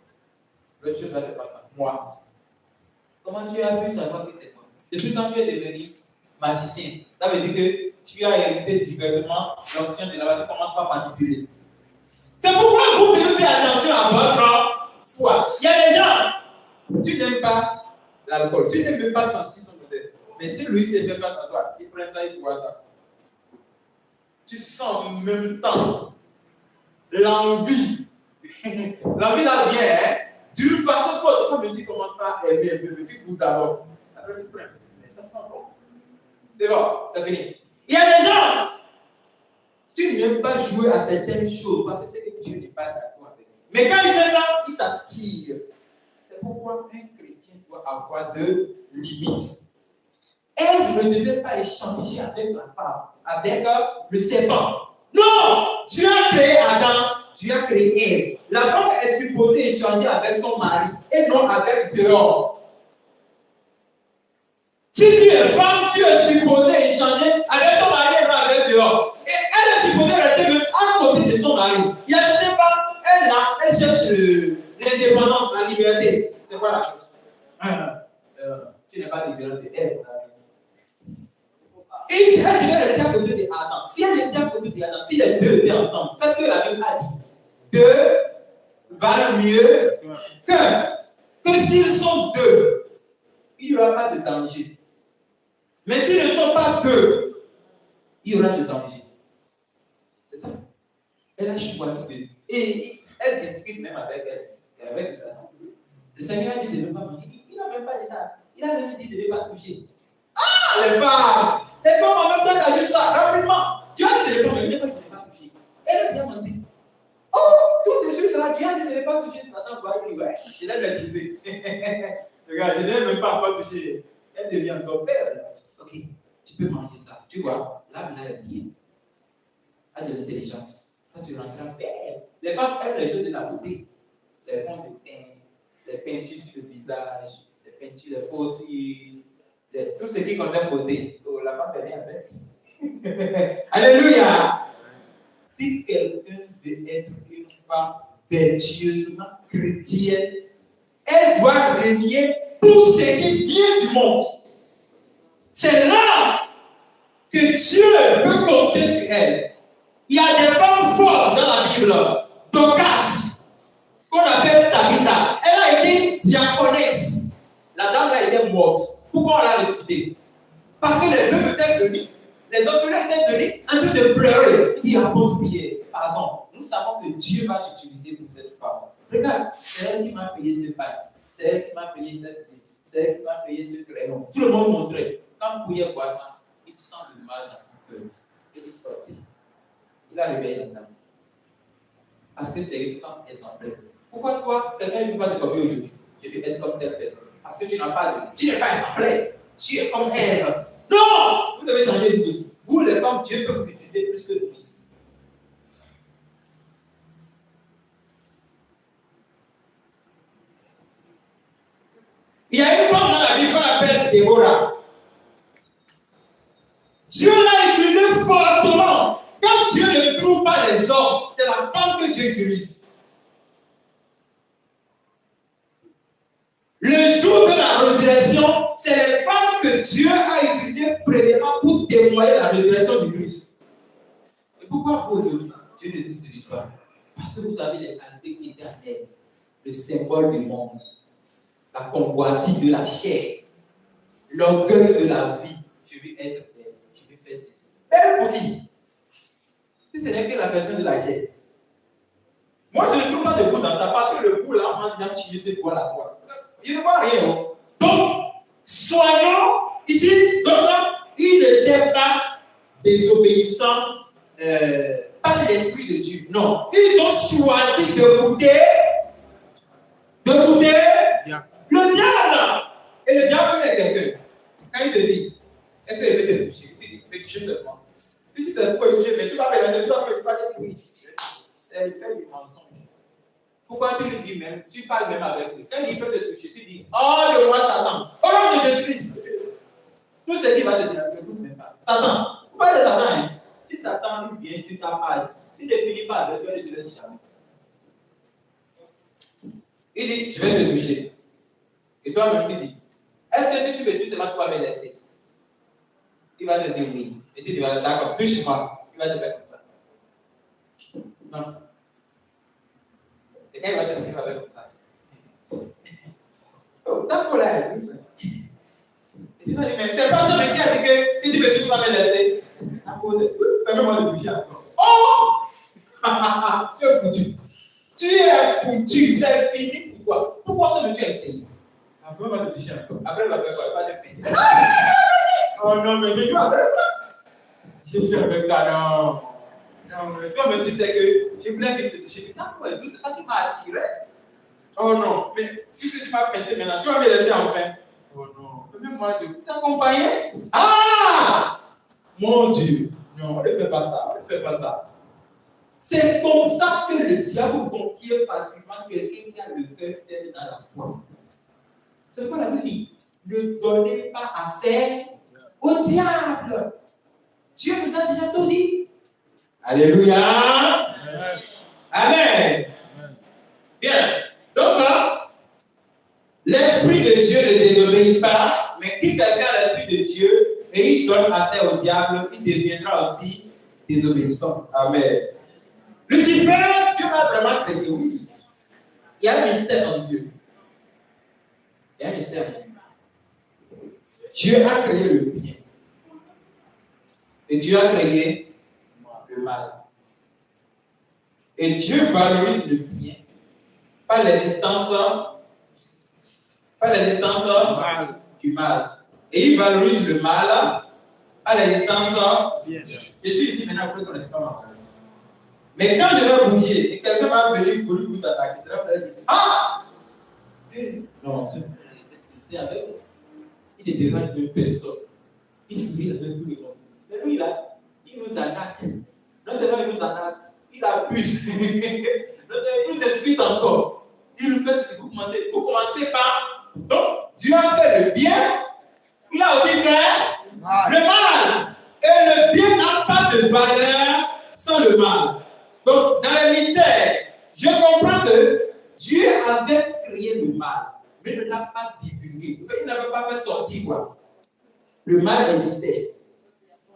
le chose là, c'est pas ça. Moi. Comment tu as pu savoir que c'est moi? Depuis quand tu es devenu magicien, ça veut dire que tu as hérité directement l'onction de là-bas, tu commences pas à manipuler. C'est pourquoi vous devez faire attention à votre foi. Il y a des gens, tu n'aimes pas l'alcool, tu n'aimes même pas sentir son odeur. Mais si lui s'est fait face à toi, il prend ça, il voit ça. Tu sens en même temps l'envie. L'envie là vient, hein? D'une façon forte, comme tu commences pas à aimer un peu, mais tu goûtes d'abord. Après tu prends. Mais ça sent bon. C'est bon, c'est fini. Il y a des gens, tu n'aimes pas jouer à certaines choses parce que c'est que Dieu n'est pas d'accord avec. Mais quand il fait ça, il t'attire. C'est pourquoi un chrétien doit avoir de limites. Et vous ne devez pas échanger avec la femme, avec le serpent. Non! Dieu a créé Adam, Dieu a créé Ève. La femme est supposée échanger avec son mari et non avec dehors. Si tu es femme, tu es supposée échanger avec ton mari et non avec dehors. Et elle est supposée rester même à côté de son mari. Il y a certaines femmes, elle cherche l'indépendance, la liberté. C'est quoi la chose? Tu n'es pas libérée de elle. Et elle devait rester à côté d'Adam. Si elle était à côté d'Adam, si les deux étaient ensemble, parce que la Bible a dit, deux valent mieux qu'un. Que s'ils sont deux, il n'y aura pas de danger. Mais s'ils ne sont pas deux, il y aura de danger. C'est ça. Elle a choisi de. Et elle discute même avec elle. Et avec Satan. Le Seigneur a dit de ne pas manger. Il n'a même pas dit ça. Il a même dit de ne pas toucher. Ah, les femmes! Les femmes en même temps qu'elles ça rapidement. Tu as dit de ne pas manger, mais je ne pas toucher. Elle a bien menti. Oh, tout de suite là, tu as dit de ne pas toucher Satan. Ouais, je l'ai maîtrisé. Regarde, je n'ai même pas encore touché. Elle devient encore belle. Ok, tu peux manger ça. Tu vois, l'âme là est bien. A de l'intelligence. Ça, tu rendras belle. Les femmes aiment les choses de la beauté. Les fonds de teint, les peintures sur le visage, les peintures, les faux cils, tout ce qui concerne beauté. Oh, la femme est bien avec. Alléluia! Si quelqu'un veut être une femme vertueusement chrétienne, elle doit renier tout ce qui vient du monde. C'est là que Dieu peut compter sur elle. Il y a des femmes fortes dans la Bible. Dorcas, qu'on appelle Tabitha, elle a été diaconesse. La dame a été morte. Pourquoi on l'a ressuscitée? Parce que les deux étaient venus. Les autres étaient venus en train de pleurer. Il dit, apôtre Pierre, pardon, nous savons que Dieu va t'utiliser pour cette femme. Regarde, c'est elle qui m'a payé ce pain. C'est elle qui m'a payé cette liste. C'est elle qui m'a payé ce crayon. Tout le monde montrait. Quand vous pouviez voir ça, il sent le mal dans son cœur. Il dit, sortir. Il a réveillé la dame. Parce que c'est une femme exemplaire. Pourquoi toi, quelqu'un ne peut pas te copier aujourd'hui? Je vais être comme telle personne. Parce que tu n'as pas de. Tu n'es pas exemplaire. Tu es comme Ève. Non! Vous devez changer de chose. Vous, les femmes, Dieu peut vous utiliser plus que nous. Il y a une femme dans la Bible qu'on appelle Déborah. Dieu l'a utilisée fortement. Quand Dieu ne trouve pas les hommes, c'est la femme que Dieu utilise. Le jour de la résurrection, c'est les femmes que Dieu a utilisées premièrement pour témoigner la résurrection du Christ. Et pourquoi vous aujourd'hui, Dieu ne les utilise pas? Parce que vous avez les qualités qui étaient en elle. Le symbole du monde, la convoitise de la chair, l'orgueil de la vie. Je vais être belle, je vais faire ceci. Belle pour qui? Si ce n'est que la version de la chair. Moi, je ne trouve pas de goût dans ça parce que le goût là, on vient tirer ce bois là. Il ne voit rien. Donc, soyons ici, donc là, il n'était pas désobéissant, pas de l'esprit de Dieu. Non, ils ont choisi de goûter le diable. Et le diable, il est quelqu'un. Quand il te dit, est-ce qu'il veut te toucher? Il dit, mais toucher seulement. Tu dis, c'est pourquoi il toucher, mais tu vas faire tu vas dire oui. C'est le fait du mensonge. Pourquoi tu lui dis même, tu parles même avec lui. Quand il peut te toucher, tu dis, oh de moi Satan, oh non de Jésus. Tout ce qu'il va te dire, ne t'écoute même pas. Satan, pourquoi de Satan hein? Si Satan vient sur ta page, s'il ne finit pas avec toi, je ne laisse jamais. Il dit, je vais te toucher. Et toi-même, tu dis, est-ce que si tu me touches, seulement tu vas me laisser? Il va te dire oui. Et tu dis, d'accord, touche-moi. Il va te faire comme ça. Non. Et quand il va te dire, il va faire comme ça. Oh, ta colère est douce. Et tu vas dire, mais c'est pas toi qui a dit que si tu me touches, tu vas me laisser. Permets-moi de toucher encore. Oh! Tu es foutu. Tu es foutu. C'est fini pour toi. Pourquoi tu as essayé? Après, on va te toucher encore. Après, on va faire quoi? Il va te pincer. Oh non, mais je joue avec toi. Je joue avec toi, non. Non, mais toi, tu sais que je voulais que tu te touches. C'est ça qui m'a attiré. Oh non, mais puisque tu m'as pincé maintenant, tu vas me laisser enfin. Oh non, permets-moi de t'accompagner. Ah! Mon Dieu. Non, on ne fait pas ça. On ne fait pas ça. C'est comme ça que le diable conquiert facilement quelqu'un qui a le cœur faible dans la foi. C'est pourquoi la Bible dit, ne donnez pas assez au diable. Dieu nous a déjà tout dit. Alléluia. Amen. Amen. Bien. Donc, l'Esprit de Dieu ne désobéit pas, mais si quelqu'un a l'Esprit de Dieu et il donne assez au diable, il deviendra aussi désobéissant. Amen. Lucifer, Dieu l'a vraiment créé, oui. Il y a un mystère en Dieu. Il y a un mystère en Dieu. Dieu a créé le bien. Et Dieu a créé le mal. Et Dieu valorise le bien. Pas l'existence du mal. Et il valorise le mal, pas l'existence bien. Je suis ici maintenant, vous ne connaissez pas ma parole. Mais quand je vais bouger et quelqu'un va venir pour vous attaquer, tu vas dire, ah! Non, c'est avec vous. Il est devant une personne. Il sourit avec tous les gens. Mais lui, là, il nous attaque. Non seulement il nous attaque, il abuse. Il nous explique encore. Il nous fait ceci. Vous commencez par. Donc, Dieu a fait le bien. Il a aussi fait le mal. Et le bien n'a pas de valeur sans le mal. Donc, dans les mystères, je comprends que Dieu avait créé le mal, mais ne l'a pas divulgué. Il n'avait pas fait sortir quoi. Le mal existait.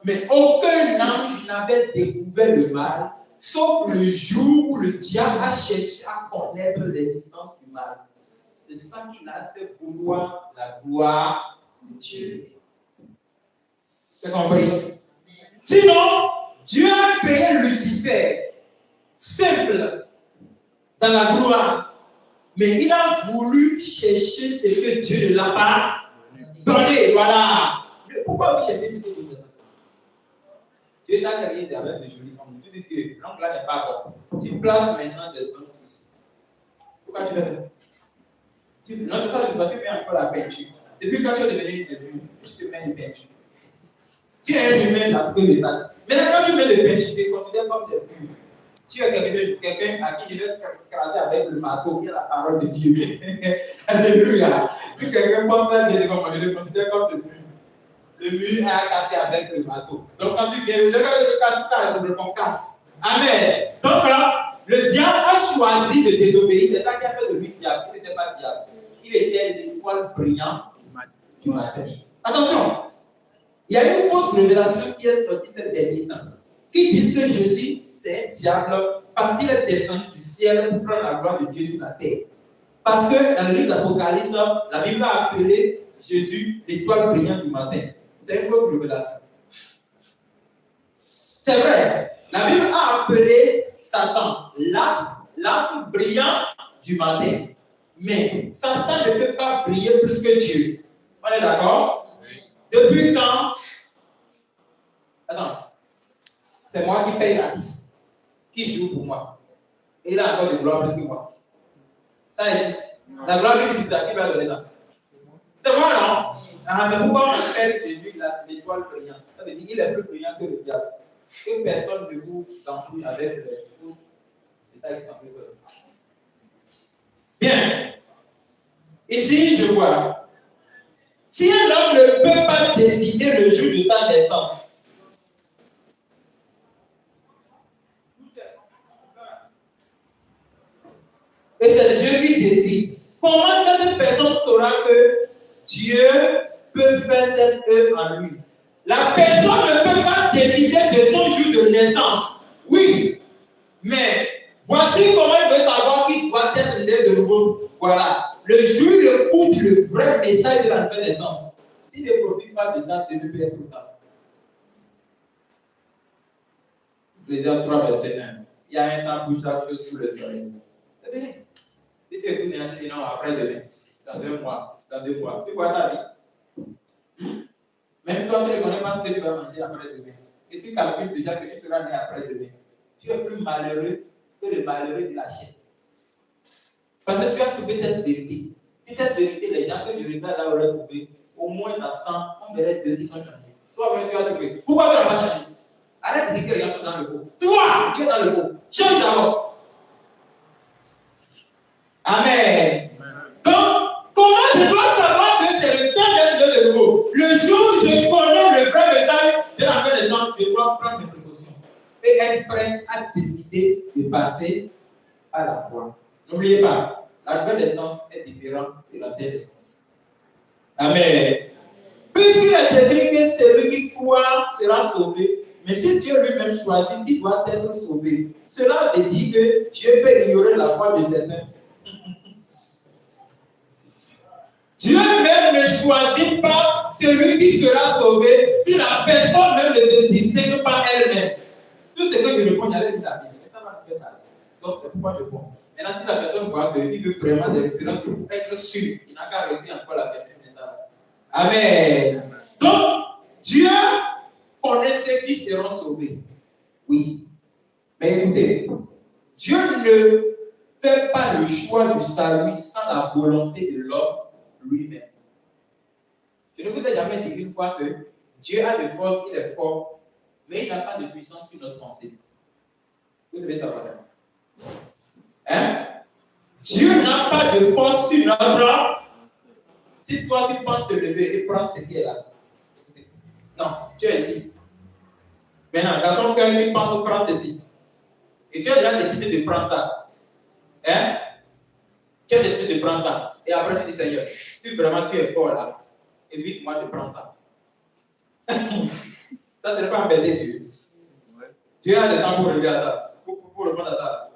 Mais aucun ange n'avait découvert le mal, sauf le jour où le diable a cherché à connaître l'existence du mal. C'est ça qu'il a fait vouloir la gloire de Dieu. C'est compris? Sinon, Dieu a créé Lucifer, simple, dans la gloire. Mais il a voulu chercher ce que Dieu ne l'a pas donné. Voilà. Mais pourquoi vous cherchez ce que Dieu ne l'a pas donné? Dieu t'a créé avec de jolis hommes. Tu dis que l'oncle là n'est pas bon. Tu places maintenant des hommes ici. Pourquoi tu fais ça? Non, c'est ça, tu mets encore la peinture. Depuis quand tu es devenu une tu te mets des peintures. Tu es un humain dans ce que je sache. Maintenant, quand tu mets des peintures, tu te considères comme des purs. Tu es quelqu'un à qui je vais craser avec le marteau, qui est la parole de Dieu. Alléluia. Si quelqu'un pense à Dieu, je le considère comme des purs. Le mur est cassé avec le marteau. Donc quand tu viens, je vais le casser, le casse. Amen. Donc là, le diable a choisi de désobéir. C'est ça qui a fait de lui diable. Il n'était pas diable. Il était l'étoile brillante du matin. Attention, il y a une fausse révélation qui est sortie ces derniers temps, qui dit que Jésus, c'est un diable parce qu'il est descendu du ciel pour prendre la gloire de Dieu sur la terre. Parce que dans le livre d'Apocalypse, la Bible a appelé Jésus l'étoile brillante du matin. C'est une fausse révélation. C'est vrai, la Bible a appelé Satan l'astre brillant du matin. Mais Satan ne peut pas briller plus que Dieu. On est d'accord? Oui. Depuis quand? Attends. C'est moi qui paye l'artiste. Qui joue pour moi? Et il a encore de gloire plus que moi. Ça existe. La gloire lui dit qui va donner ça? C'est moi, non? Ah, c'est pourquoi on appelle Jésus l'étoile brillante. Ça veut dire qu'il est plus brillant que le diable. Que personne ne vous embrouille avec les choses. C'est ça qui s'embrouille. Bien. Ici, je vois. Si un homme ne peut pas décider le jour de sa naissance, et c'est Dieu qui décide, comment cette personne saura que Dieu peut faire cette œuvre en lui? La personne ne peut pas décider de son jour de naissance. Oui, mais voici comment il veut savoir qu'il doit être né de nouveau. Voilà. Le jour où il écoute le vrai message de la nouvelle naissance, s'il ne profite pas de ça, il peut être tout tard. Ecclésiaste 3, verset 1. Il y a un temps pour chaque chose sous le soleil. C'est bien. Si tu écoutes et tu dis non, après demain, dans 1 mois, dans 2 mois, tu vois ta vie. Même toi, tu ne connais pas ce que tu vas manger après demain. Et tu calcules déjà que tu seras né après demain. Tu es plus malheureux que le malheureux de la chair. Parce que tu as trouvé cette vérité. Si cette vérité, les gens que je regarde là auraient trouvé, au moins dans 100, on verrait 2 qui sont changés. Toi-même, tu as trouvé. Pourquoi tu n'as pas changé? Arrête de dire que les gens sont dans le faux. Toi, tu es dans le faux. Change d'abord. Amen. Donc, comment je dois savoir que c'est le temps d'être de nouveau? Le jour où je connais le vrai message de la nouvelle naissance, je dois prendre mes précautions et être prêt à décider de passer à la croix. N'oubliez pas, la nouvelle naissance est différente de l'ancienne naissance. Amen. Puisqu'il est écrit que celui qui croit sera sauvé, mais si Dieu lui-même choisit qu'il doit être sauvé, cela veut dire que Dieu peut ignorer la foi de certains. Dieu même ne choisit pas celui qui sera sauvé si la personne même ne se distingue pas elle-même. Tout ce que je réponds, j'allais dire la Bible, mais ça va me faire mal. Donc c'est pourquoi je réponds. Maintenant, si la personne voit qu'il veut vraiment des références pour être sûr, il n'a qu'à répondre encore la question. Amen. Donc, Dieu connaît ceux qui seront sauvés. Oui. Mais écoutez, Dieu ne fait pas le choix du salut sans la volonté de l'homme lui-même. Je ne vous ai jamais dit une fois que Dieu a de force, il est fort, mais il n'a pas de puissance sur notre pensée. Vous devez savoir ça. Hein? Dieu n'a pas de force sur notre. Si toi tu penses te lever et prendre ce qui est là, non, tu es ici. Maintenant, dans ton cœur, tu penses prendre ceci. Et tu as déjà décidé de prendre ça. Hein? Tu as décidé de prendre ça. Et après, tu dis, Seigneur, si vraiment tu es fort là, évite-moi de prendre ça. Ça, ce n'est pas embêter Dieu. Dieu a le temps pour regarder à ça, pour répondre à ça.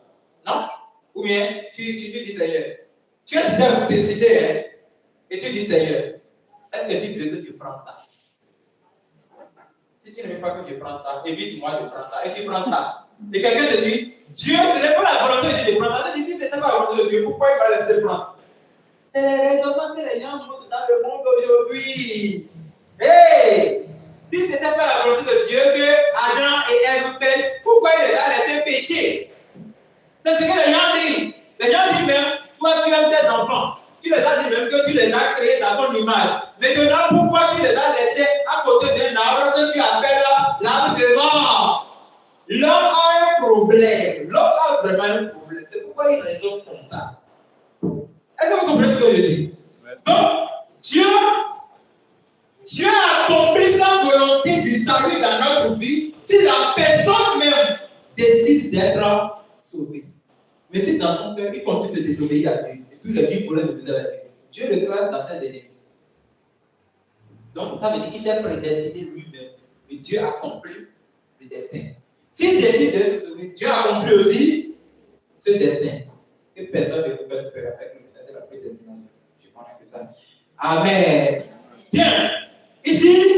Non? Ou bien, tu dis, Seigneur, tu as déjà décidé, hein? Et tu dis, Seigneur, est-ce que tu veux que je prenne ça? Si tu ne veux pas que je prenne ça, évite-moi de prendre ça. Et tu prends ça. Et quelqu'un te dit, Dieu, ce n'est pas la volonté de Dieu de prendre ça. Tu dis, si ce n'était pas la volonté de Dieu, pourquoi il va laisser prendre? C'est les raisonnements que les gens montrent dans le monde aujourd'hui. Hey! si ce n'était pas la volonté de Dieu que Adam et Ève pêchent, pourquoi il les a laissés pécher? C'est ce que les gens disent. Les gens disent même, toi tu aimes tes enfants. Tu les as dit même que tu les as créés dans ton image. Maintenant, pourquoi tu les as laissés à côté d'un arbre que tu appelles l'arbre de mort? L'homme a un problème. L'homme a vraiment un problème. C'est pourquoi il raisonne comme ça. Est-ce que vous comprenez ce que je dis? Donc, Dieu a accompli sa volonté du salut dans notre vie si la personne même décide d'être sauvée. Mais si dans son cœur, il continue de désobéir à Dieu, et tous les jours, il pourrait se dire à Dieu, Dieu le classe dans ses ennemis. Donc, ça veut dire qu'il s'est prédestiné lui-même, mais Dieu a accompli le destin. S'il décide d'être sauvé, Dieu a accompli aussi ce destin. Que personne ne peut faire peur avec lui, c'est la prédestination. Je connais que ça. Amen. Bien. Ici,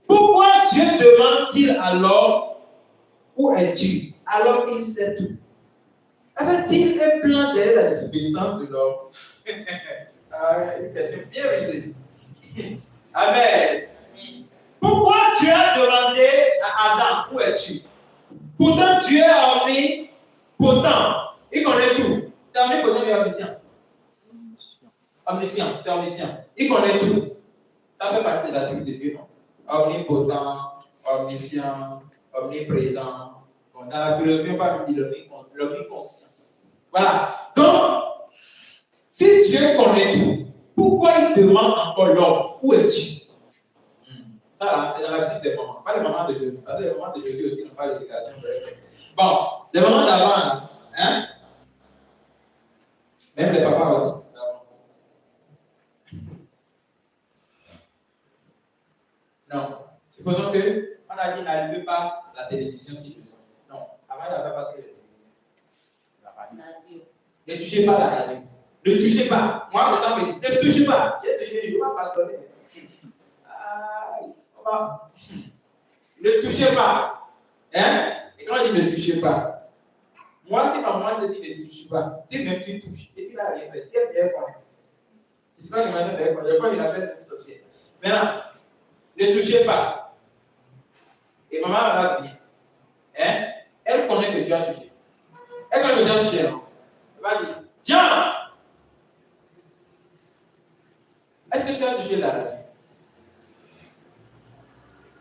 pourquoi Dieu demande-t-il alors où es-tu alors qu'il sait tout? Avait-il un plan derrière la désobéissance de l'homme? Une question bien risée. Amen. Pourquoi Dieu a demandé à Adam où es-tu? Pourtant Dieu est omnipotent. Il connaît tout. C'est omnipotent mais omniscient. Omniscient, c'est omniscient. Il connaît tout. Ça fait partie des attributs de Dieu, non? Omnipotent, omniscient, omniprésent. Bon, dans la philosophie, on parle de l'omniconscient. Voilà. Donc, si Dieu connaît tout, pourquoi il demande encore l'homme? Où es-tu? Ça là, c'est dans la petite des mamans. Pas les mamans de Jésus. Parce que les mamans de Jésus aussi n'ont pas d'éducation. Bon, les mamans d'avant, hein? Même les papas aussi. Non. Supposons que on a dit n'allumez pas la télévision si je veux. Non. Avant, il n'y avait pas de télévision. Ne touchez pas la radio. Ne touchez pas. Moi, c'est ça me dit. Ne touchez pas. J'ai touché, je ne vais pas pastonner. Ne touchez pas. Hein? Et quand je dis ne touchez pas, moi, si ma maman te dit ne touchez pas, si même tu touches et tu n'as rien fait, si elle vient quoi? Je ne sais pas comment elle fait quoi. Je crois qu'il appelle une société. Maintenant, ne touchez pas. Et maman va dire, hein? Elle connaît que tu as touché. Elle connaît que tu as touché, non? Elle va dire, tiens! Est-ce que tu as touché la radio?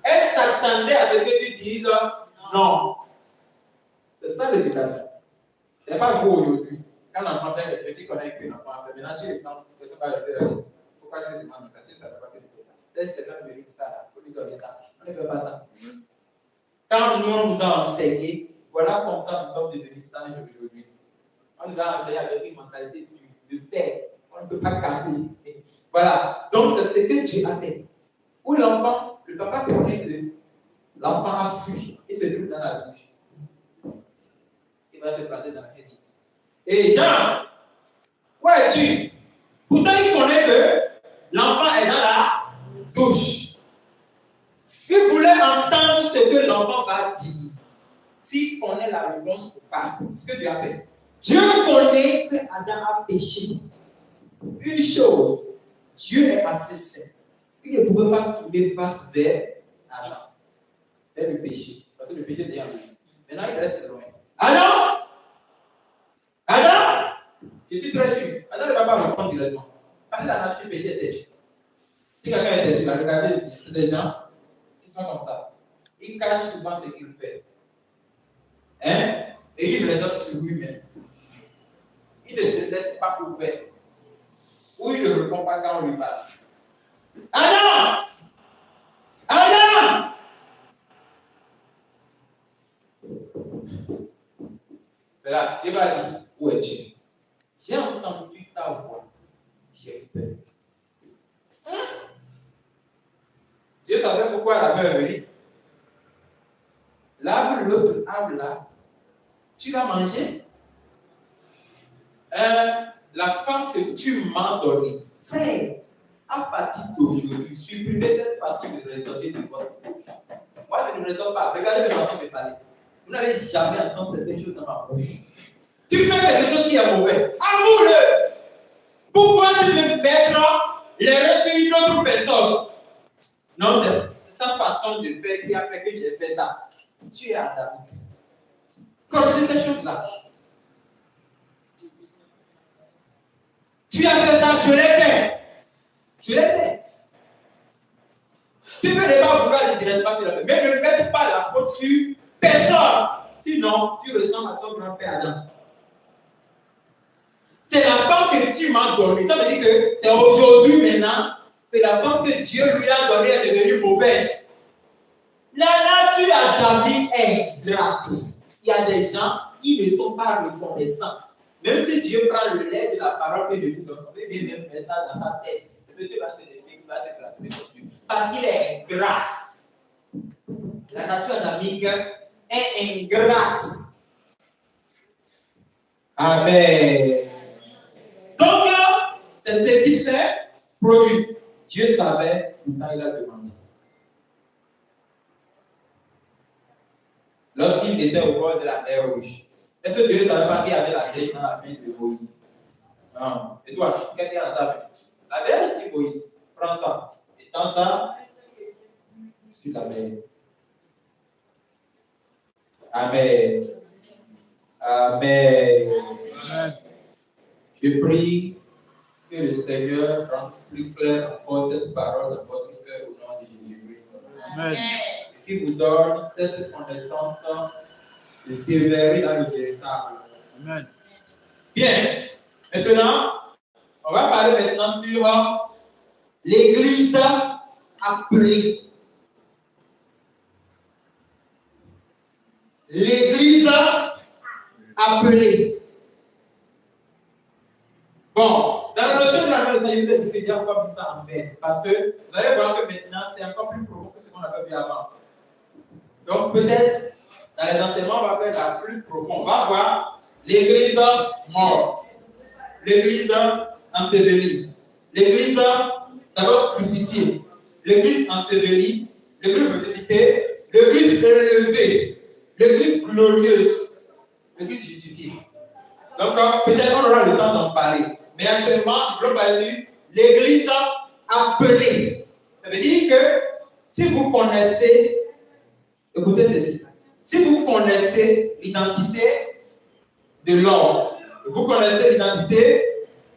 Elle s'attendait à ce que tu dises non. C'est ça l'éducation. Ce n'est pas vous aujourd'hui. Quand l'enfant fait quelque chose, tu connais qu'un enfant fait. Maintenant, tu lui demandes, tu ne peux pas le faire. Pourquoi tu lui demandes? Parce que tu ne savais pas que c'était ça. Cette personne mérite ça, là. Faut lui donner ça. On ne fait pas ça. Quand nous, on nous a enseigné, voilà comme ça nous sommes devenus sages aujourd'hui. On nous a enseigné avec une mentalité de faire. On ne peut pas casser. Voilà. Donc, c'est ce que Dieu a fait. Où l'enfant, le papa connaît que l'enfant a fui et se trouve dans la bouche. Il va se planter dans la tête. Et Jean, où es-tu? Pourtant, il connaît que l'enfant est dans la douche. Il voulait entendre ce que l'enfant va dire. S'il connaît la réponse ou pas, ce que Dieu a fait. Dieu connaît que Adam a péché. Une chose, Dieu est assez saint. Il ne pouvait pas tourner face vers Adam, vers le péché. Parce que le péché est déjà loin. Maintenant, il reste loin. Adam! Adam! Je suis très sûr. Adam ne va pas répondre directement. Parce que la nature du péché est têtue. Si quelqu'un est têtu, regardez, c'est des gens qui sont comme ça. Ils cachent souvent ce qu'ils font. Hein? Et ils raisonnent sur lui-même. Il ne se laisse pas pour faire. Ou il ne répond pas quand on lui parle. Adam! Adam! Voilà, Dieu va dire, où es-tu? J'ai entendu ta voix. J'ai peur. Dieu savait pourquoi la peur est venue. L'arbre, l'autre arbre là, tu l'as mangé? La femme que tu m'as donnée, frère, à partir d'aujourd'hui, supprimez cette façon de raisonner de votre bouche. Moi, je ne raisonne pas. Regardez ma façon de parler. Vous n'allez jamais entendre certaines choses dans ma bouche. Tu fais quelque chose qui est mauvais. Avoue-le. Pourquoi tu veux mettre les reçus d'une autre personne? Non, c'est sa façon de faire qui a fait que j'ai fait ça. Tu es adapté. Corrige ces choses-là. Tu as fait ça, je l'ai fait. Je l'ai fait. Tu ne peux pas vouloir dire directement que tu l'as fait. Mais ne mets pas la faute sur personne. Sinon, tu ressembles à ton grand-père Adam. C'est la femme que tu m'as donnée. Ça veut dire que c'est aujourd'hui maintenant que la femme que Dieu lui a donnée est devenue mauvaise. La nature adamique est gratte. Il y a des gens qui ne sont pas reconnaissants. Même si Dieu prend le lait de la parole que je vous donne, vous pouvez même mettre ça dans sa tête. Le monsieur va se lever, il va se classer sur Dieu. Parce qu'il est ingrat. La nature adamique est ingrate. Amen. Donc, c'est ce qui s'est produit. Dieu savait, pourtant il a demandé. Lorsqu'ils étaient au bord de la mer Rouge, est-ce que Dieu ne savait pas qu'il y avait la verge dans la main de Moïse? Non. Et toi, qu'est-ce qu'il y a dans ta main? La verge dit Moïse. Prends ça. Et tends ça sur la mer. Amen. Amen. Amen. Je prie que le Seigneur rende plus clair encore cette parole dans votre cœur au nom de Jésus-Christ. Amen. Qui vous donne cette connaissance de demeurer dans le véritable. Amen. Bien. Maintenant, on va parler maintenant sur l'Église appelée. L'Église appelée. Bon, dans la notion de la messe, je vous ai déjà encore mis ça en paix. Parce que vous allez voir que maintenant, c'est encore plus profond que ce qu'on avait vu avant. Donc, peut-être, dans les enseignements, on va faire la plus profonde. On va voir l'Église morte, l'Église ensevelie, l'Église d'abord crucifiée, l'Église ensevelie, l'Église ressuscitée, l'Église élevée, l'Église glorieuse, l'Église justifiée. Donc, peut-être on aura le temps d'en parler. Mais actuellement, je veux parler sur l'Église appelée. Ça veut dire que si vous connaissez, écoutez ceci, si vous connaissez l'identité de l'homme, vous connaissez l'identité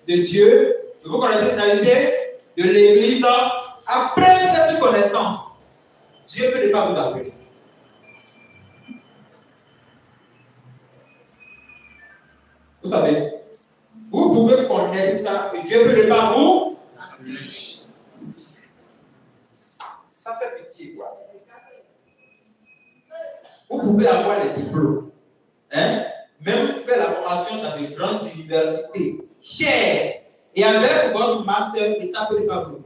de Dieu, vous connaissez l'identité de l'Église, après cette connaissance, Dieu peut ne pas vous appeler. Vous savez, vous pouvez connaître ça et Dieu peut ne pas vous appeler. Ça fait pitié, quoi. Vous pouvez avoir les diplômes, hein? Même faire la formation dans de grandes universités, chères, et avec votre master, l'État peut ne pas vous.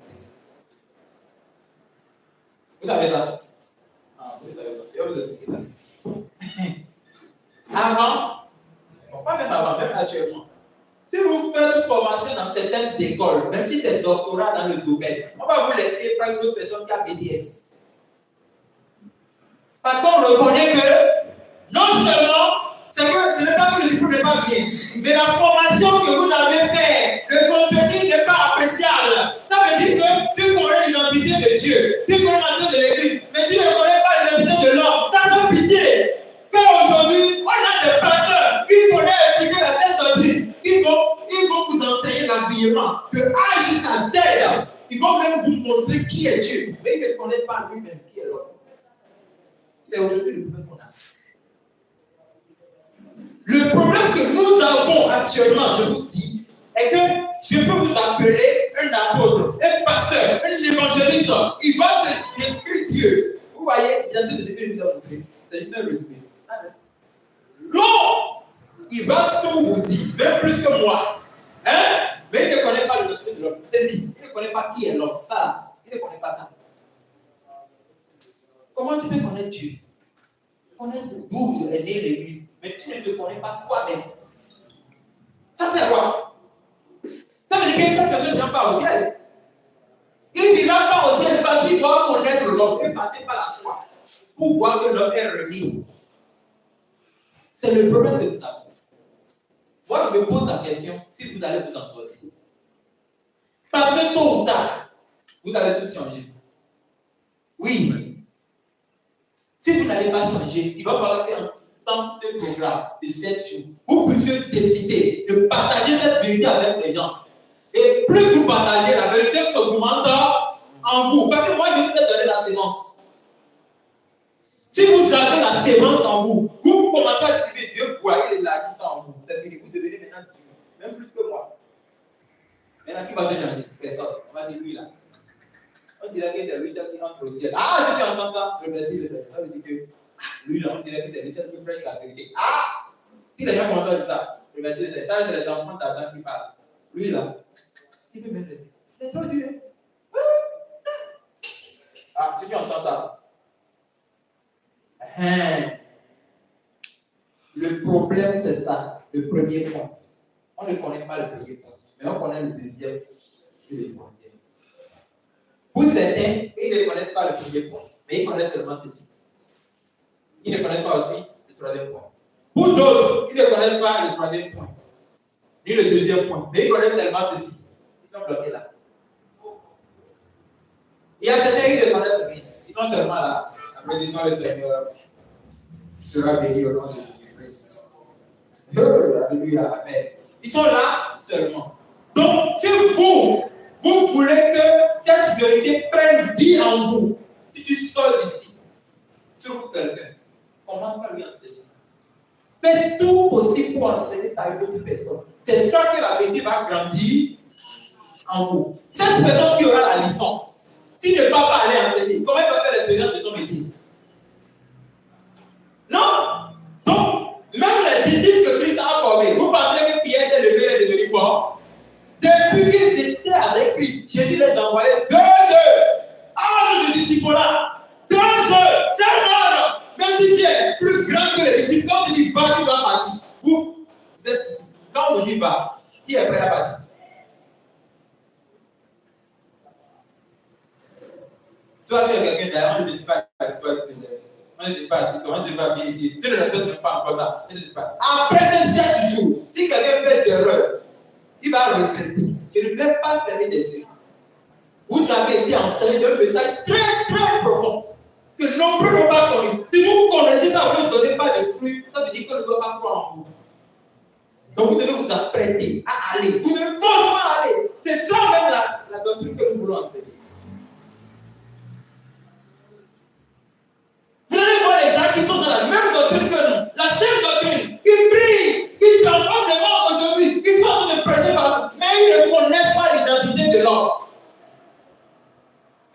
Vous savez ça? Ah, vous savez ça. Je vais vous expliquer ça. Avant, pas même avant, même actuellement, si vous faites une formation dans certaines écoles, même si c'est doctorat dans le domaine, on va vous laisser prendre une autre personne qui a BDS. Parce qu'on reconnaît que non seulement c'est que ce n'est pas que le diplôme n'est pas bien, mais la formation que vous avez faite, le contenu n'est pas appréciable. Ça veut dire que tu connais l'identité de Dieu, tu connais l'identité de l'Église, mais tu ne connais pas l'identité de l'homme. Ça fait pitié. Qu'aujourd'hui, on a des pasteurs qui connaissent expliquer la Sainte Doctrine, ils vont vous enseigner l'habillement de A jusqu'à Z. Ils vont même vous montrer qui est Dieu, mais ils ne connaissent pas lui-même qui est l'homme. C'est aujourd'hui le problème qu'on a. Le problème que nous avons actuellement, je vous dis, est que je peux vous appeler un apôtre, un pasteur, un évangéliste. Il va te décrire Dieu. Vous voyez, il y a deux décrire Dieu. C'est juste un résumé. L'homme, il va tout vous dire, même plus que moi. Hein? Mais il ne connaît pas le doctrine de l'homme. C'est si, il ne connaît pas qui est l'homme. Ça, il ne connaît pas ça. Comment tu peux connaître Dieu? Connaître d'où est née l'Église, mais tu ne te connais pas toi-même. Ça c'est quoi? Ça veut dire que cette personne ne vient pas au ciel. Il ne vient pas au ciel parce qu'il doit connaître l'homme et passer par la foi pour voir que l'homme est remis. C'est le problème que nous avons. Moi, je me pose la question si vous allez vous en sortir. Parce que tôt ou tard, vous allez tous changer. Oui, Si vous n'allez pas changer, il va falloir qu'un temps ce programme de 7 jours, vous puissiez décider de partager cette vérité avec les gens. Et plus vous partagez, la vérité s'augmente en vous. Parce que moi, je vous ai donné la sémence. Si vous avez la sémence en vous, vous commencez à distribuer Dieu, vous voyez l'élargissement en vous. C'est fini, vous devenez maintenant Dieu, même plus que moi. Maintenant, qui va te changer? Personne. On va dire lui là. On dirait que c'est lui seul qui entre au ciel. Ah, si tu entends ça, remercie le Seigneur. On dit que lui là, on dirait que c'est lui seul qui prêche la vérité. Ah, si les gens commencent à dire ça, remercie le Seigneur. Ça, c'est les enfants d'Adam qui parlent. Lui là, qui peut même rester? C'est trop dur. Ah, si tu entends ça. Le problème, c'est ça, le premier point. On ne connaît pas le premier point, mais on connaît le deuxième et le troisième. Pour certains, ils ne connaissent pas le premier point, mais ils connaissent seulement ceci. Ils ne connaissent pas aussi le troisième point. Pour d'autres, ils ne connaissent pas le troisième point, ni le deuxième point, mais ils connaissent seulement ceci. Ils sont bloqués là. Il y a certains qui ne connaissent rien. Ils sont seulement là. Applaudissons le Seigneur. Sera béni au nom de Jésus-Christ. Alléluia. Amen. Ils sont là seulement. Donc, si vous voulez que cette vérité prenne vie en vous, si tu sors d'ici, trouve quelqu'un, commence par lui enseigner ça. Fais tout possible pour enseigner ça à une autre personne. C'est ça que la vérité va grandir en vous. Cette personne qui aura la licence, s'il ne va pas aller enseigner, comment il va faire l'expérience de son métier? Non! Donc, même les disciples que Christ a formés, vous pensez que Pierre s'est levé et est devenu fort? Depuis qu'ils étaient avec Christ, Jésus les envoyait deux. Ordre de disciple-là. Deux. C'est un ordre. Même si tu es plus grand que les disciples, quand tu dis va, tu vas partir. Vous êtes, quand on dit va, qui est prêt à partir? Toi, tu es quelqu'un d'ailleurs, on ne dit pas avec toi, on ne dit pas assis, on ne dit pas bien ici. Tu ne respectes même pas encore ça. Après ces 7 jours, si quelqu'un fait d'erreur, il va regretter. Je ne vais pas fermer des yeux. Vous avez été enseigné d'un message très profond que nombreux n'ont pas connu. Si vous connaissez ça, vous ne donnez pas de fruits, ça veut dire qu'on ne peut pas croire en vous. Donc vous devez vous apprêter à aller. Vous devez forcément aller. C'est ça même la doctrine que nous voulons enseigner. Vous allez voir les gens qui sont dans la même doctrine que nous, la seule doctrine, qui brille, qui transforme le monde aujourd'hui, qui sont en train de prêcher partout, mais ils ne connaissent pas l'identité de l'homme.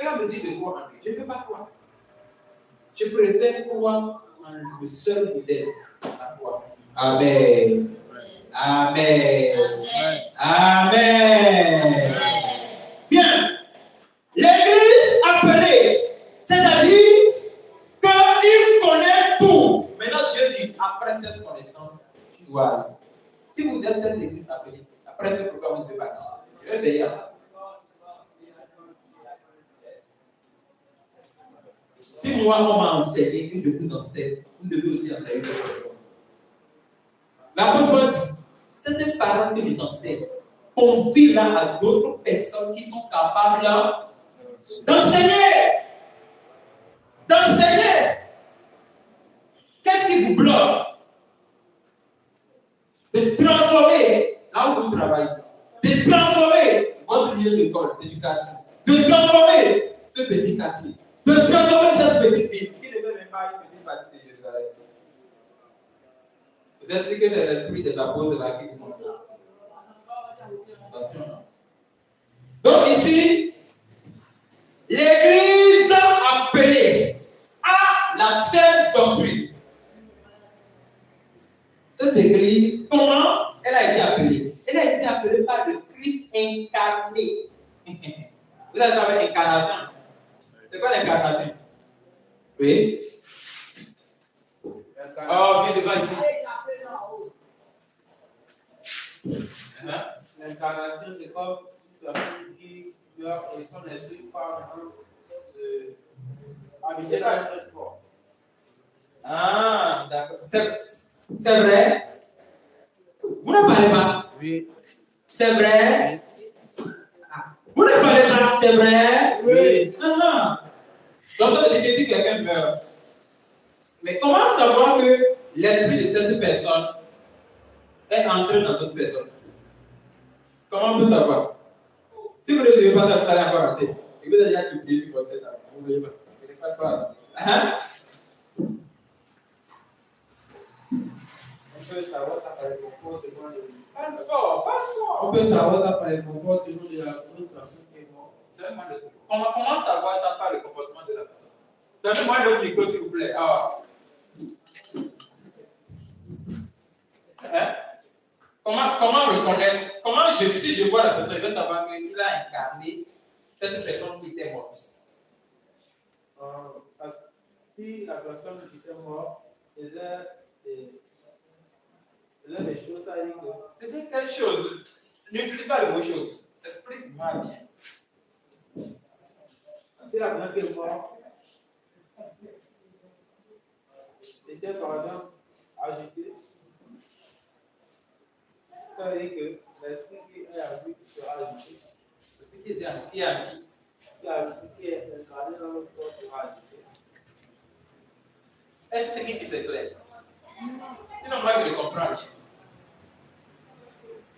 Et on me dit de croire en lui. Je ne peux pas croire. Je préfère croire en le seul modèle à croire. Amen. Amen. Amen. Bien. L'église appelée, c'est-à-dire qu'il connaît tout. Maintenant, Dieu dit, après cette connaissance, tu dois aller. Si vous êtes cette église appelée, après ce programme, vous devez partir. Je vais veiller à ça. Si moi, on m'a enseigné que je vous enseigne, vous devez aussi enseigner d'autres personnes. La première dit, cette parole que je t'enseigne, confie-la à d'autres personnes qui sont capables d'enseigner. Qu'est-ce qui vous bloque? De transformer là où vous travaillez, de transformer votre lieu d'école, d'éducation, de transformer ce petit quartier, de transformer cette petite ville qui ne fait même pas une petite partie de Jérusalem. Vous êtes sûr que c'est l'esprit des apôtres de la vie du monde. Attention. Donc ici, l'église appelée à la seule doctrine. Cette église, comment elle a été appelée? Elle a été appelée par le Christ incarné. Vous avez savez incarnation. C'est quoi l'incarnation? Oui. Oh, viens devant ici. L'incarnation, c'est comme une personne qui meurt et son esprit part habiter dans notre corps. Ah, d'accord. C'est vrai? Vous ne parlez pas? Oui. C'est vrai? Ah. Vous ne parlez pas? C'est vrai? Oui. Donc ça veut dire que si quelqu'un meurt, Mais comment savoir que l'esprit de cette personne est entré dans d'autres personnes? Comment on peut savoir? Si vous ne suivez pas ça, vous allez encore rater. Et vous avez déjà publié sur votre tête. Vous ne voyez pas. Vous n'avez pas de quoi. On peut savoir ça par le comportement de Pas fort, pas fort. On peut savoir ça par le comportement de la personne qui est morte. Comment savoir ça par le comportement de la personne? Donnez-moi le micro, s'il vous plaît. Comment reconnaître? Si je vois la personne, je vais savoir qu'il a incarné cette personne qui était morte. Si la personne qui était morte faisait des choses, ça veut dire que. Faisait quelle chose? N'utilise pas le mot chose. Explique-moi bien. Si la personne qui est morte était par exemple agitée, ça veut dire que l'esprit qui est agité sera agité. L'esprit qui est agité, qui est incarné dans notre corps sera agité. Est-ce que ce qui dit c'est clair? Sinon, moi je ne comprends rien.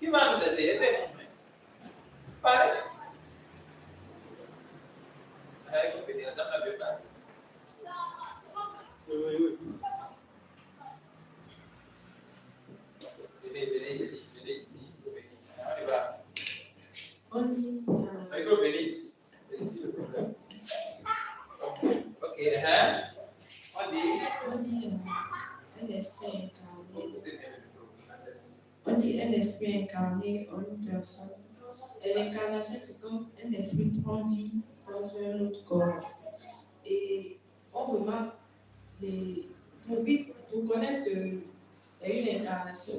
Qui va nous aider? Aidez-moi. Pareil. La dame n'a pas parlé. Oui. Venez ici. On y va. On dit. Il faut venir ici. C'est ici le problème. Ok, On dit Un esprit incarné. On dit un esprit incarné en une personne. Et l'incarnation, c'est comme un esprit qui prend vie dans un autre corps. Et on remarque, pour connaître qu'il y a une incarnation,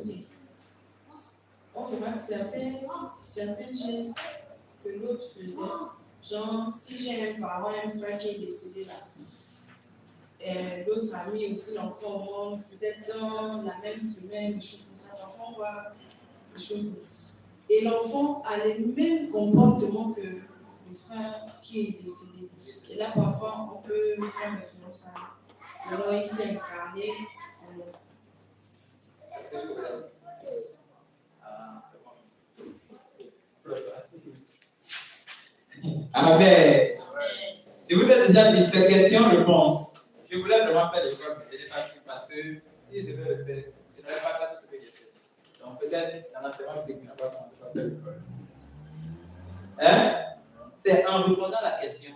on remarque certains gestes que l'autre faisait. Genre, si j'ai un parent, un frère qui est décédé là, l'autre ami aussi, l'enfant au monde, peut-être dans la même semaine, des choses comme ça, l'enfant voit des choses. Et l'enfant a les mêmes comportements que le frère qui est décédé. Et là, parfois, on peut faire référence à alors il s'est incarné en enfant. Amen. Je vous ai déjà dit, c'est question-réponse. Je voulais vraiment faire l'épreuve, mais je n'ai pas pu parce que si je devais le faire, je n'aurais pas fait tout ce que j'ai fait. Donc peut-être dans l'enseignement public, je n'ai pas faire l'épreuve. C'est en répondant à la question,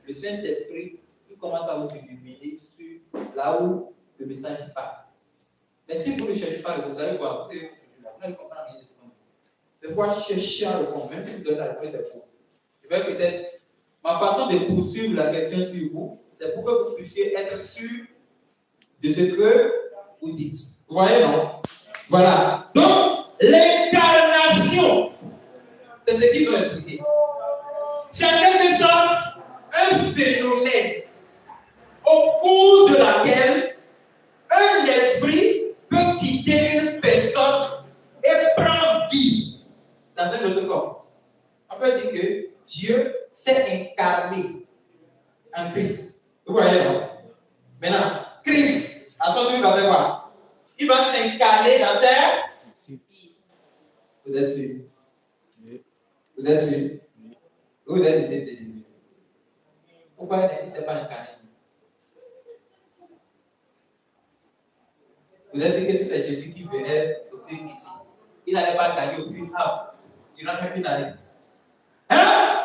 le Saint-Esprit, il commence à vous illuminer sur là où le message part. Mais si vous ne cherchez pas, vous allez voir, vous allez comprendre rien de ce qu'on dit. De quoi chercher à répondre, même si vous donnez la réponse, c'est faux. Je vais peut-être, ma façon de poursuivre la question sur vous, c'est pour que vous puissiez être sûr de ce que vous dites. Vous voyez, non? Voilà. Donc, l'incarnation, c'est ce qu'ils ont expliqué. C'est en quelque sorte un phénomène au cours de laquelle un esprit peut quitter une personne et prendre vie dans un autre corps. On peut dire que Dieu s'est incarné en Christ. Vous voyez, non? Maintenant, Christ, à son tour, il va faire quoi? Il va s'incarner dans ses... Vous êtes sûr? Oui. Vous êtes sûr? Oui. Vous êtes disciple de Jésus. Pourquoi il ne s'est pas incarné? Vous êtes sûr que si c'est Jésus qui venait d'occuper ici, il n'allait pas gagner aucune âme durant même une année. Hein?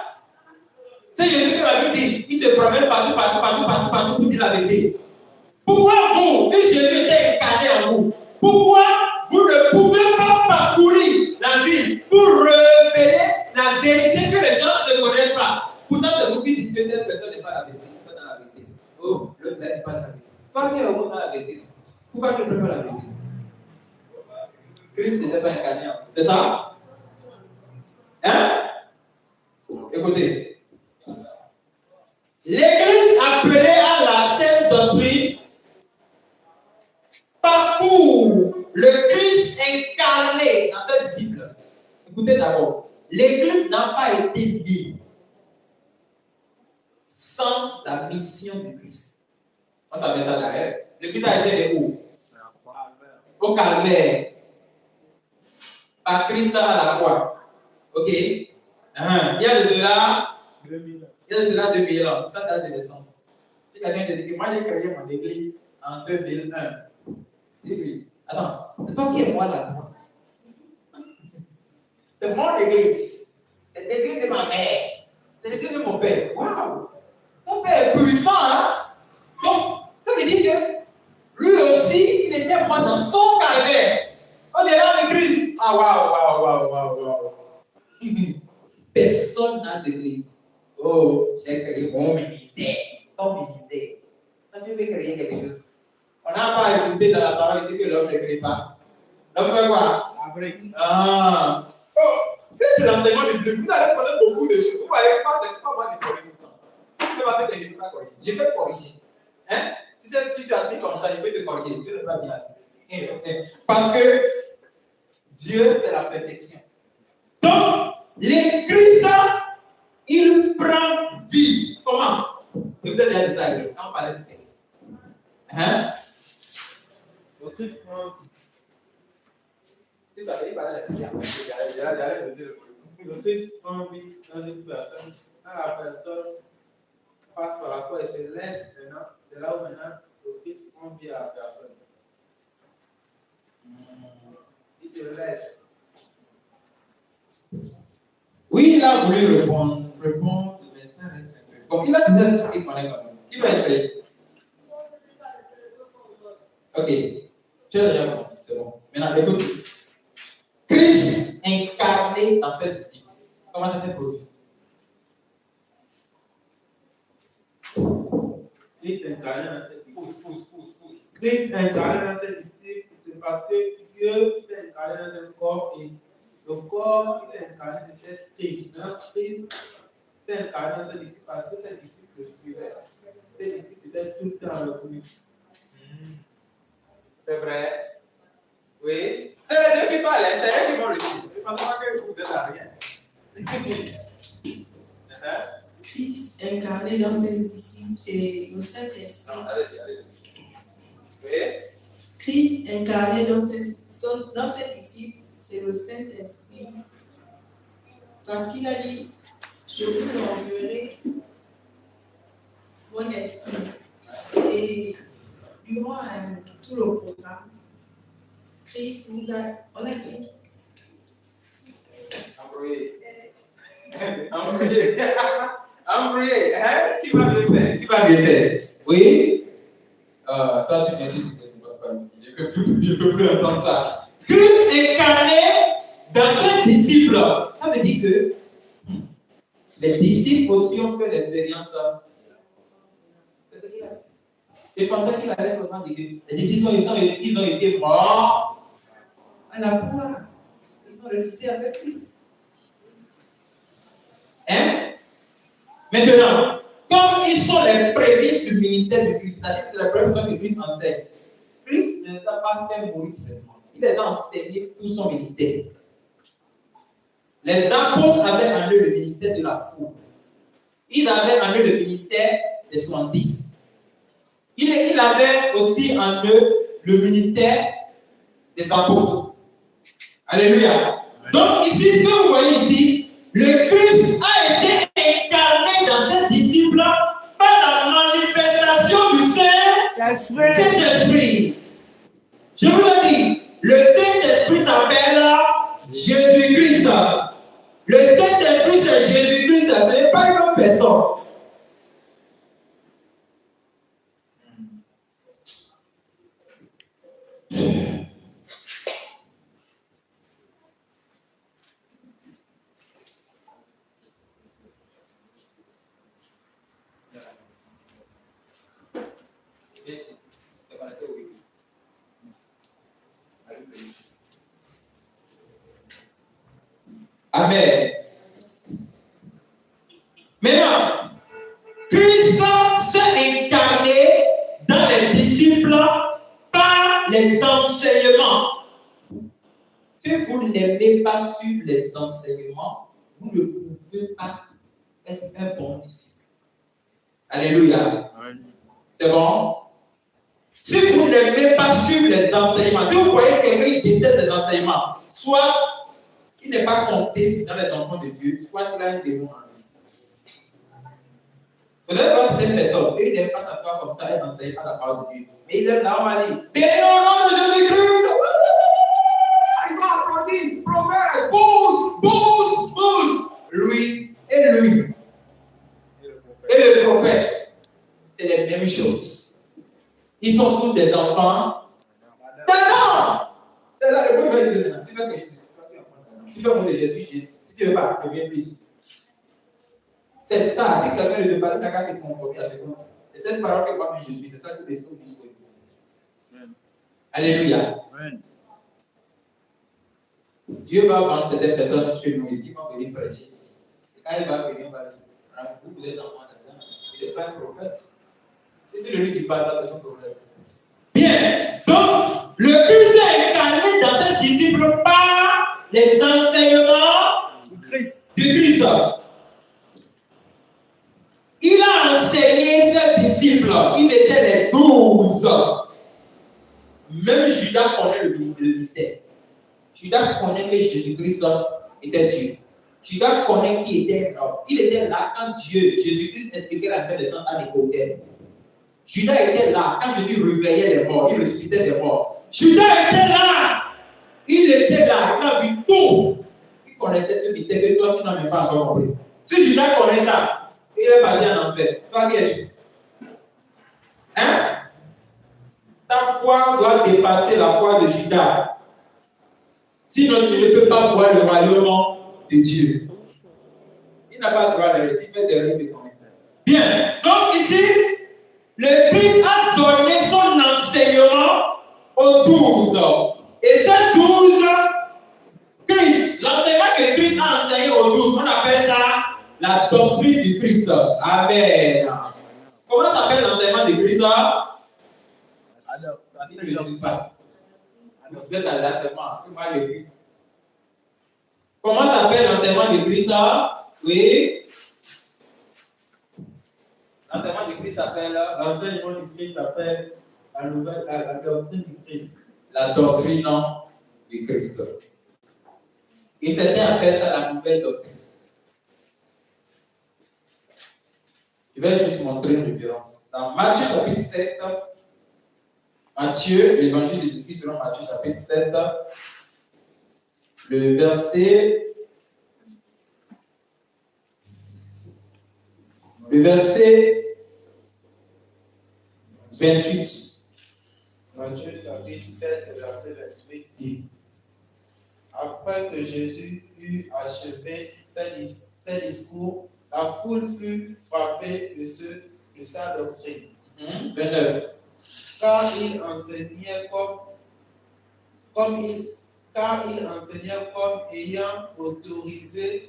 C'est Jésus qui l'a dit, il se promène partout pour dire la vérité. Pourquoi vous, si Jésus était incarné en vous, pourquoi vous ne pouvez pas parcourir la ville pour révéler la vérité que les gens ne connaissent pas? Pourtant, c'est vous qui dites que telle personne n'est pas la vérité, n'est pas dans la vérité. Oh, l'autre n'est pas dans la vérité. Toi qui es au monde dans la vérité, pourquoi tu ne peux pas la vérité? Christ ne s'est pas incarné en vous. C'est ça? Hein? Écoutez. L'Église appelée à la sainte doctrine parcourt le Christ incarné dans ses disciples. Écoutez d'abord, l'Église n'a pas été liée sans la mission du Christ. On savait ça derrière. L'église a été de où? Au calvaire. Par Christ à la croix. Ok? Il y a de cela 2000 ans. C'est ça date de naissance. Si quelqu'un te dit que moi j'ai créé mon église en 2001. Dis-lui, attends, c'est pas qui est moi là. C'est mon église. C'est l'église de ma mère. C'est l'église de mon père. Waouh! Ton père est puissant, hein? Donc, ça veut dire que lui aussi, il était moi dans son calvaire. Au-delà de Christ. Ah, waouh. Personne n'a d'église. Oh, j'ai créé mon ministère. Ton ministère. Quand tu veux créer quelque chose, on n'a pas écouté dans la parole ici que l'homme ne crée pas. L'homme fait quoi? Ah. Oh, c'est l'enseignement du Bible. Vous allez connaître beaucoup de choses. Vous voyez pas, c'est pas moi qui corrige tout le temps. Je ne peux pas faire que je ne peux pas corriger. Je vais corriger. Hein? Si tu es assis comme ça, je peux te corriger. Tu ne peux pas bien assis. Parce que Dieu, c'est la perfection. Donc, les chrétiens, il prend vie. Comment? Et vous avez déjà dit ça hier, quand on parlait de Christ. Hein? Le Christ prend vie. Tu savais, il parlait de ça. Le Christ prend vie dans une personne. Quand la personne passe par la croix et se laisse maintenant, c'est là où maintenant le Christ prend vie à la personne. Il se laisse. Oui, il a voulu répondre, mais ça reste un peu. Bon, il a déjà dit ce qu'il connaît quand même. Qui va essayer? Ok. Tu as déjà compris, c'est bon. Maintenant, écoute. Christ incarné dans cette discipline. Comment ça s'est produit? Christ incarné dans cette discipline. Christ incarné dans cette discipline, c'est parce que Dieu s'est incarné dans un corps et le corps qui s'est incarné c'était Christ. Donc Christ s'est incarné dans cette discipline parce que ces disciples le suivaient. Ces disciples étaient tout le temps avec lui. C'est vrai. Oui. C'est les Dieu qui parle, c'est eux qui vont réussir. Je ne pense pas que vous êtes à rien. Christ incarné dans ses disciples, c'est le Saint-Esprit. Non, allez. Oui. Christ incarné dans ses disciples, c'est le Saint-Esprit. Parce qu'il a dit, je vous enverrai mon esprit. Et durant tout le programme, Christ nous a... On a dit... Embrouillé. Hein? Qui va bien faire? Oui. Toi, tu m'as dit que tu ne vas pas ici. Je ne peux plus entendre ça. Christ incarné dans ses disciples. Ça veut dire que les disciples aussi ont fait l'expérience. Je pensais qu'il allait vraiment dire que les disciples ils ont été morts à la croix. Ils sont ressuscités avec Christ. Hein? Maintenant, comme ils sont les prémices du ministère de Christ, c'est-à-dire que c'est la première fois que Christ enseigne. Christ ne les a pas fait mourir directement. Il les a enseigné tout son ministère. Les apôtres avaient en eux le ministère de la foi. Ils avaient en eux le ministère des 70. Il avait aussi en eux le ministère des apôtres. Alléluia. Donc ici, ce que vous voyez ici, le Christ a été incarné dans ses disciples par la manifestation du Saint-Esprit. Je vous le dis, le Saint-Esprit s'appelle Jésus-Christ. Le Saint-Esprit, c'est Jésus-Christ, ce n'est pas une autre personne. Amen. Maintenant, Christ s'est incarné dans les disciples par les enseignements. Si vous n'aimez pas suivre les enseignements, vous ne pouvez pas être un bon disciple. Alléluia. C'est bon? Si vous n'aimez pas suivre les enseignements, si vous voyez quelqu'un qui déteste les enseignements, soit il n'est pas compté dans les enfants de Dieu, soit il a un démon en lui. Vous n'avez pas certaines personnes, et il n'aime pas s'asseoir comme ça et n'enseigne pas la parole de Dieu. Mais il aime là, on va dire, béni au nom de Jésus-Christ. Il va applaudir, prophète, pousse. Lui et lui. Et le prophète, c'est les mêmes choses. Ils sont tous des enfants d'Adam. C'est là le prophète dit, tu veux que tu fais mon Jésus, si tu ne veux pas, reviens plus ici. C'est ça, si quelqu'un ne veut pas, il n'a qu'à se conformer à ce qu'on dit. C'est cette parole que moi je suis, c'est ça que les autres disent. Alléluia. Amen. Dieu va vendre certaines personnes chez nous ici, vont venir prêcher. Et quand il va venir parler, vous êtes enfant d'Adam, il n'est pas un prophète. C'est celui qui parle, ça, c'est son problème. Bien, donc, le Christ est incarné dans ses disciples par les enseignements du Christ. Il a enseigné ses disciples, ils étaient les 12. Même Judas connaît le mystère. Judas connaît que Jésus-Christ était Dieu. Judas connaît qui était l'homme. Il était là quand Dieu, Jésus-Christ, expliquait la nouvelle naissance à Nicodème. Judas était là quand Jésus réveillait les morts, il ressuscitait les morts. Judas était là. Il était là, il a vu tout. Il connaissait ce mystère que toi, tu n'as même pas encore compris. Si Judas connaît ça, il est parti en enfer. Toi qui es-tu? Hein? Ta foi doit dépasser la foi de Judas. Sinon, tu ne peux pas voir le royaume de Dieu. Il n'a pas le droit de réussir, il fait des rêves de connaître. Bien, donc ici, le Christ a donné son enseignement aux 12. Et ces 12, l'enseignement que Christ a enseigné aux 12, on appelle ça la doctrine du Christ. Amen. Comment s'appelle l'enseignement du Christ? Je ne sais pas. Vous êtes à l'enseignement. Comment s'appelle l'enseignement du Christ? Oui. L'enseignement du Christ s'appelle la doctrine du Christ. La doctrine du Christ. Et certains appellent ça la nouvelle doctrine. Je vais juste montrer une différence. Dans Matthieu chapitre 7, Matthieu, l'évangile de Jésus-Christ selon Matthieu chapitre 7, le verset 28. Matthieu chapitre 7, verset 28 dit: Après que Jésus eut achevé ses discours, la foule fut frappée de sa doctrine. 29. Car il enseignait comme ayant autorisé.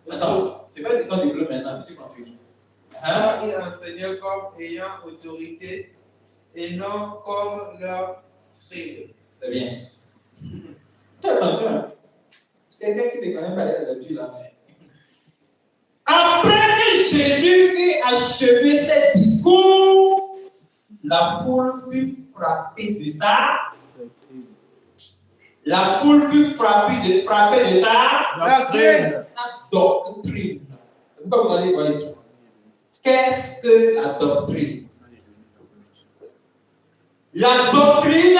Attends, je vais te dire ton diplôme maintenant si tu continues. Car il enseignait comme ayant autorité et non comme leur scribe. C'est bien. Attention. Quelqu'un qui ne connaît pas la lecture là. Après que Jésus eut achevé ses discours, la foule fut frappée de ça. La foule fut frappée de sa doctrine. Pourquoi vous allez voir ici? Qu'est-ce que la doctrine? La doctrine,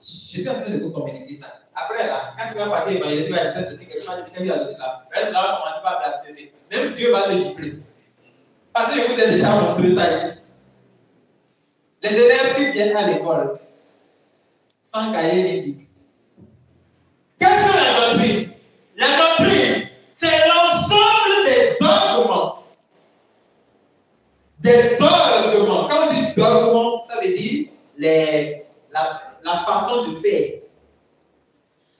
je suis en train de vous communiquer ça. Après là, quand tu vas partir évangéliser, tu vas essayer de dire que tu vas dire là. Reste là, on ne commence pas à blasphémer. Même Dieu va te gifler. Parce que je vous ai déjà montré ça ici. Les élèves qui viennent à l'école, sans cahier ni. Qu'est-ce que la doctrine? La doctrine, c'est l'ensemble des dogmes. Des dogmes. Quand on dit dogme, ça veut dire la façon de faire.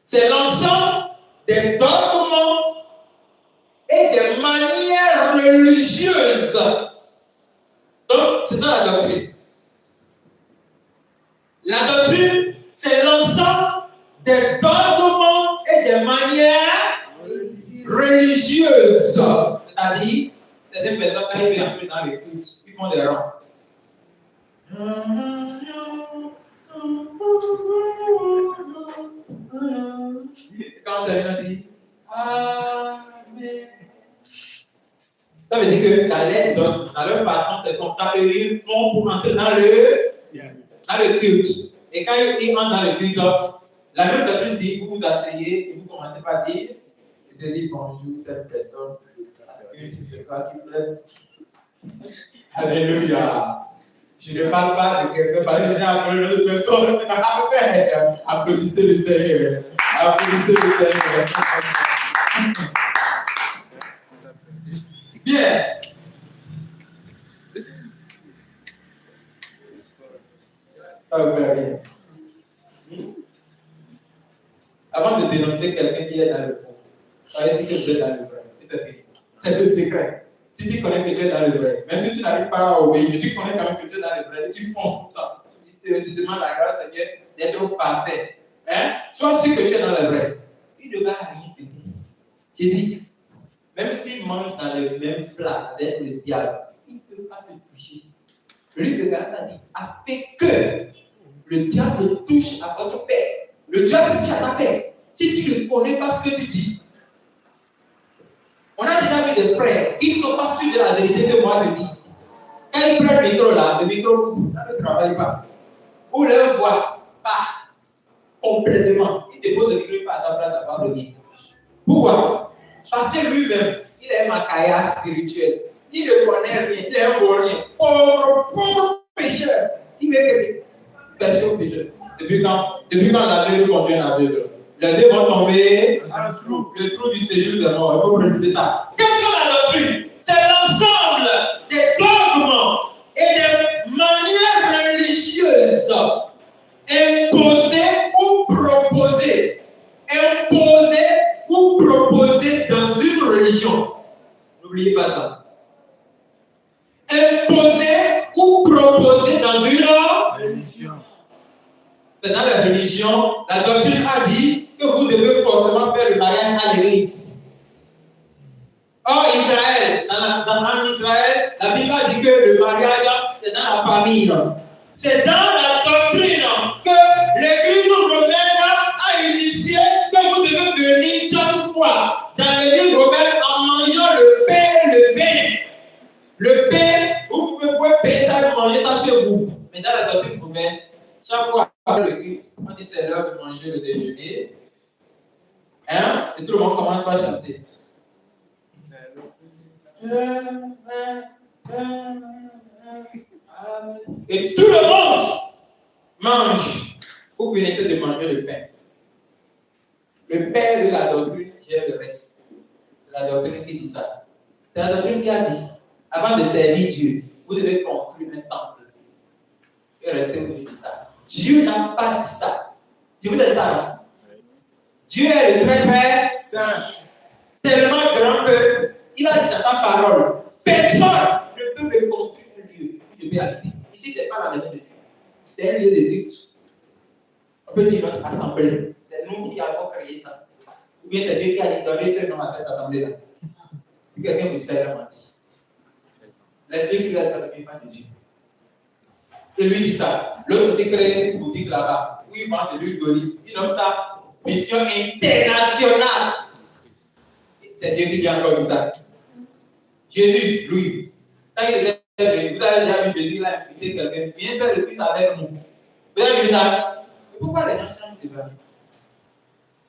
C'est l'ensemble des dogmes et des manières religieuses. Donc, c'est ça la doctrine. La doctrine, c'est l'ensemble des dogmes et des manières religieuses. C'est-à-dire, certaines personnes, quand ils viennent entrer dans les cultes, ils font des rangs. Quand on dit Amen. Ça veut dire que dans leur façon, c'est comme ça qu'ils font pour entrer dans le culte. Et quand ils entrent dans le culte, la même personne dit, vous vous asseyez et vous commencez par dire, je te dis bonjour, telle personne, parce que tu fais quoi, tu plais. Alléluia. Je ne parle pas de quelqu'un parce que je viens appeler une autre personne. Amen. Applaudissez le Seigneur. Applaudissez le Seigneur. Bien. Ça vous fait rien. Avant de dénoncer quelqu'un qui est dans le fond, soyez que tu es dans le vrai. C'est le secret. Si tu connais que tu es dans le vrai, même si tu n'arrives pas à obéir, mais tu connais quand même que tu es dans le vrai, tu fonces tout ça. Tu demandes la grâce à Dieu d'être parfait. Hein? Sois sûr que tu es dans le vrai. Il ne va rien te dire. J'ai dit, même s'il mange dans le même plat avec le diable, il ne peut pas te toucher. Le livre de Galates a dit, afin que le diable touche à votre père. Le diable touche à ta paix. Si tu ne connais pas ce que tu dis, on a déjà vu des frères qui ne sont pas sûrs de la vérité que moi je dis. Quand ils prennent le micro là, le micro, ça ne travaille pas. Ou leur voix part complètement. Il dépose le micro, il part à ta place d'avoir le micro. Pourquoi? Parce que lui-même, il est un caillasse spirituel. Il ne connaît rien, il est un vaurien. Pauvre pécheur. Il veut que pécheur ou pécheur. Depuis quand l'aveugle conduit un aveugle? Les deux vont tomber dans le trou du séjour de mort. Il faut préciser ça. Qu'est-ce que la doctrine? C'est l'ensemble des dogmes et des manières religieuses imposées ou proposées. Imposées ou proposées dans une religion. N'oubliez pas ça. Imposées ou proposées dans une religion. C'est dans la religion, la doctrine a dit que vous devez forcément faire le mariage à l'église. Or, Israël, en Israël, la Bible a dit que le mariage, c'est dans la famille. C'est dans la doctrine que l'église romaine a initié que vous devez venir chaque fois dans l'église romaine en mangeant le pain et le vin. Le pain, vous pouvez payer ça et manger ça chez vous. Mais dans la doctrine romaine, chaque fois après le culte, on dit c'est l'heure de manger le déjeuner. Hein? Et tout le monde commence par chanter. Et tout le monde mange. Vous finissez de manger le pain. Le père de la doctrine gère le reste. C'est la doctrine qui dit ça. C'est la doctrine qui a dit, avant de servir Dieu, vous devez construire un temple. Et restez où il dit ça. Dieu n'a pas dit ça. Dieu vous dit ça. Dieu est le très très saint. Tellement grand qu'il a dit dans sa parole, personne ne peut me construire un lieu où je vais habiter. Ici, ce n'est pas la maison de Dieu. C'est un lieu de culte. On peut dire notre assemblée. C'est nous qui avons créé ça. Ou bien c'est Dieu qui a dit donner ce nom à cette assemblée-là. Si quelqu'un vous dit ça, il a menti. L'esprit qui lui a dit ça ne vient pas de Dieu. Et lui dit ça. L'autre aussi crée une boutique là-bas où il vend de l'huile d'olive. Il nomme ça mission internationale. C'est Dieu qui dit encore dit ça. Jésus, lui, quand il était venu, vous avez déjà vu Jésus, il a invité quelqu'un, viens faire le culte avec nous. Vous avez vu ça? Et pourquoi les gens changent de vie?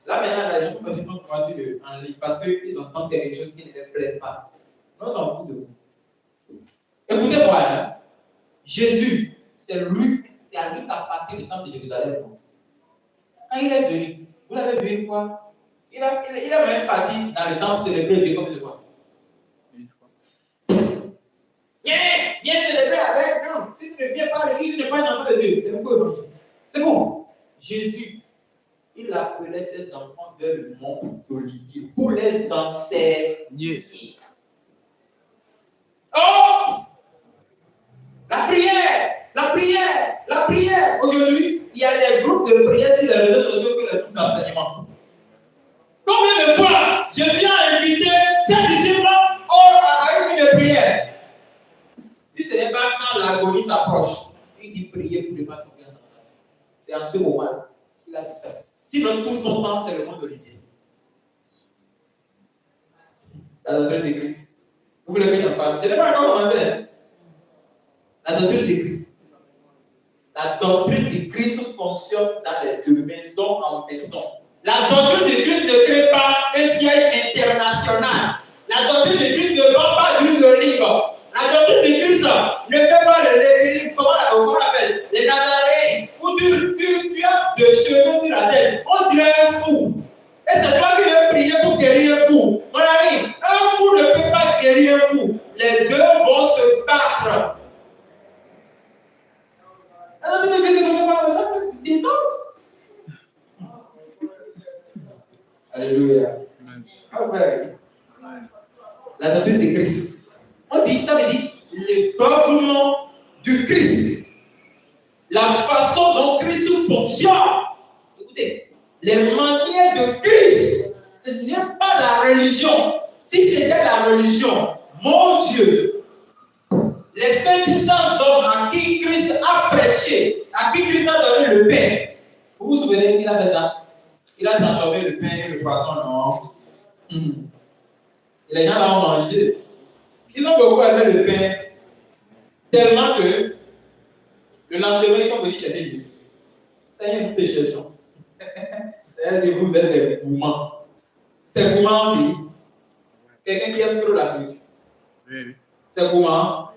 Là maintenant, les gens sont commencés en ligne parce qu'ils entendent quelque chose qui ne les plaise pas. On s'en fout de vous. Écoutez-moi, hein? Jésus, c'est à lui qu'appartient le temple de Jérusalem. Quand il est venu, vous l'avez vu une fois, il a même parti dans le temple célébrer Dieu comme une fois. Viens célébrer avec nous. Si tu ne viens pas à l'église, tu n'es pas un enfant de Dieu. C'est faux. C'est faux. Jésus, il appelait ses enfants vers le mont d'Olivier pour les enseigner. Oh! La prière. Aujourd'hui, il y a des groupes de prière sur les réseaux sociaux que les groupes d'enseignement. Combien de fois Jésus a invité ses disciples à une de prière? Si ce n'est pas quand l'agonie s'approche, il dit ce moment, il a dit ça. Sinon, tout son temps, c'est le monde religieux. La doctrine de Christ. Vous voulez que j'en parle? Je n'ai pas encore commencé. La doctrine de Christ. La doctrine de Christ fonctionne dans les deux, maison en maison. La doctrine de Christ ne crée pas un siège international. La doctrine de Christ ne vend pas d'huile d'olive. La doctrine de Christ ne fait pas les comment on appelle, les Nazaréens, où tu as de cheveux sur la tête. On dirait un fou. Et c'est toi qui veux prier pour guérir un fou. Mon ami, un fou ne peut pas guérir un fou. Les deux vont se battre. La doctrine de Christ ne fait pas ça, c'est une détente. Alléluia. La doctrine de Christ. On dit, ça veut dire le dogme du Christ. La façon dont Christ fonctionne. Écoutez, les manières de Christ, ce n'est pas la religion. Si c'était la religion, mon Dieu, les 500 hommes à qui Christ a prêché, à qui Christ a donné le pain, vous vous souvenez qu'il a fait ça? Il a transformé le pain et le poisson, non? Et les gens l'ont mangé. Ils ont beaucoup aimé le pain, tellement que le lendemain, ils sont venus chercher Jésus. Seigneur, nous te cherchons. Seigneur, vous êtes des gourmands. C'est gourmand, on dit. Quelqu'un qui aime trop la nourriture. Oui. C'est gourmand.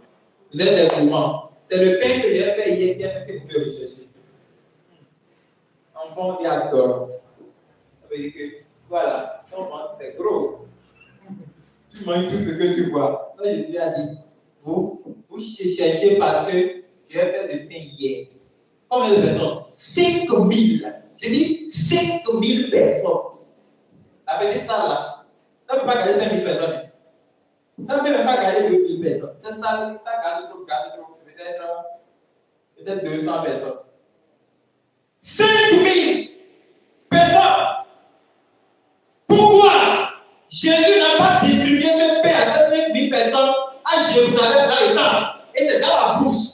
Vous êtes des gourmands. C'est le pain que j'ai fait hier qui a fait que vous pouvez rechercher. Enfant, on dit adore. Ça veut dire que, voilà, ton ventre, c'est gros. Tu manges tout ce que tu vois. Donc Jésus a dit, vous cherchez parce que j'ai fait du pain hier. Combien de personnes? 5000. J'ai dit 5000 personnes. La petite salle là, ça ne peut pas garder 5000 personnes. Ça ne peut même pas garder 2000 personnes. Cette salle, ça garde trop. Peut-être 200 personnes. 5000 personnes. Pourquoi Jésus n'a pas distribué ce pain à ces 5000 personnes à Jérusalem dans le temple? Et c'est dans la bouche.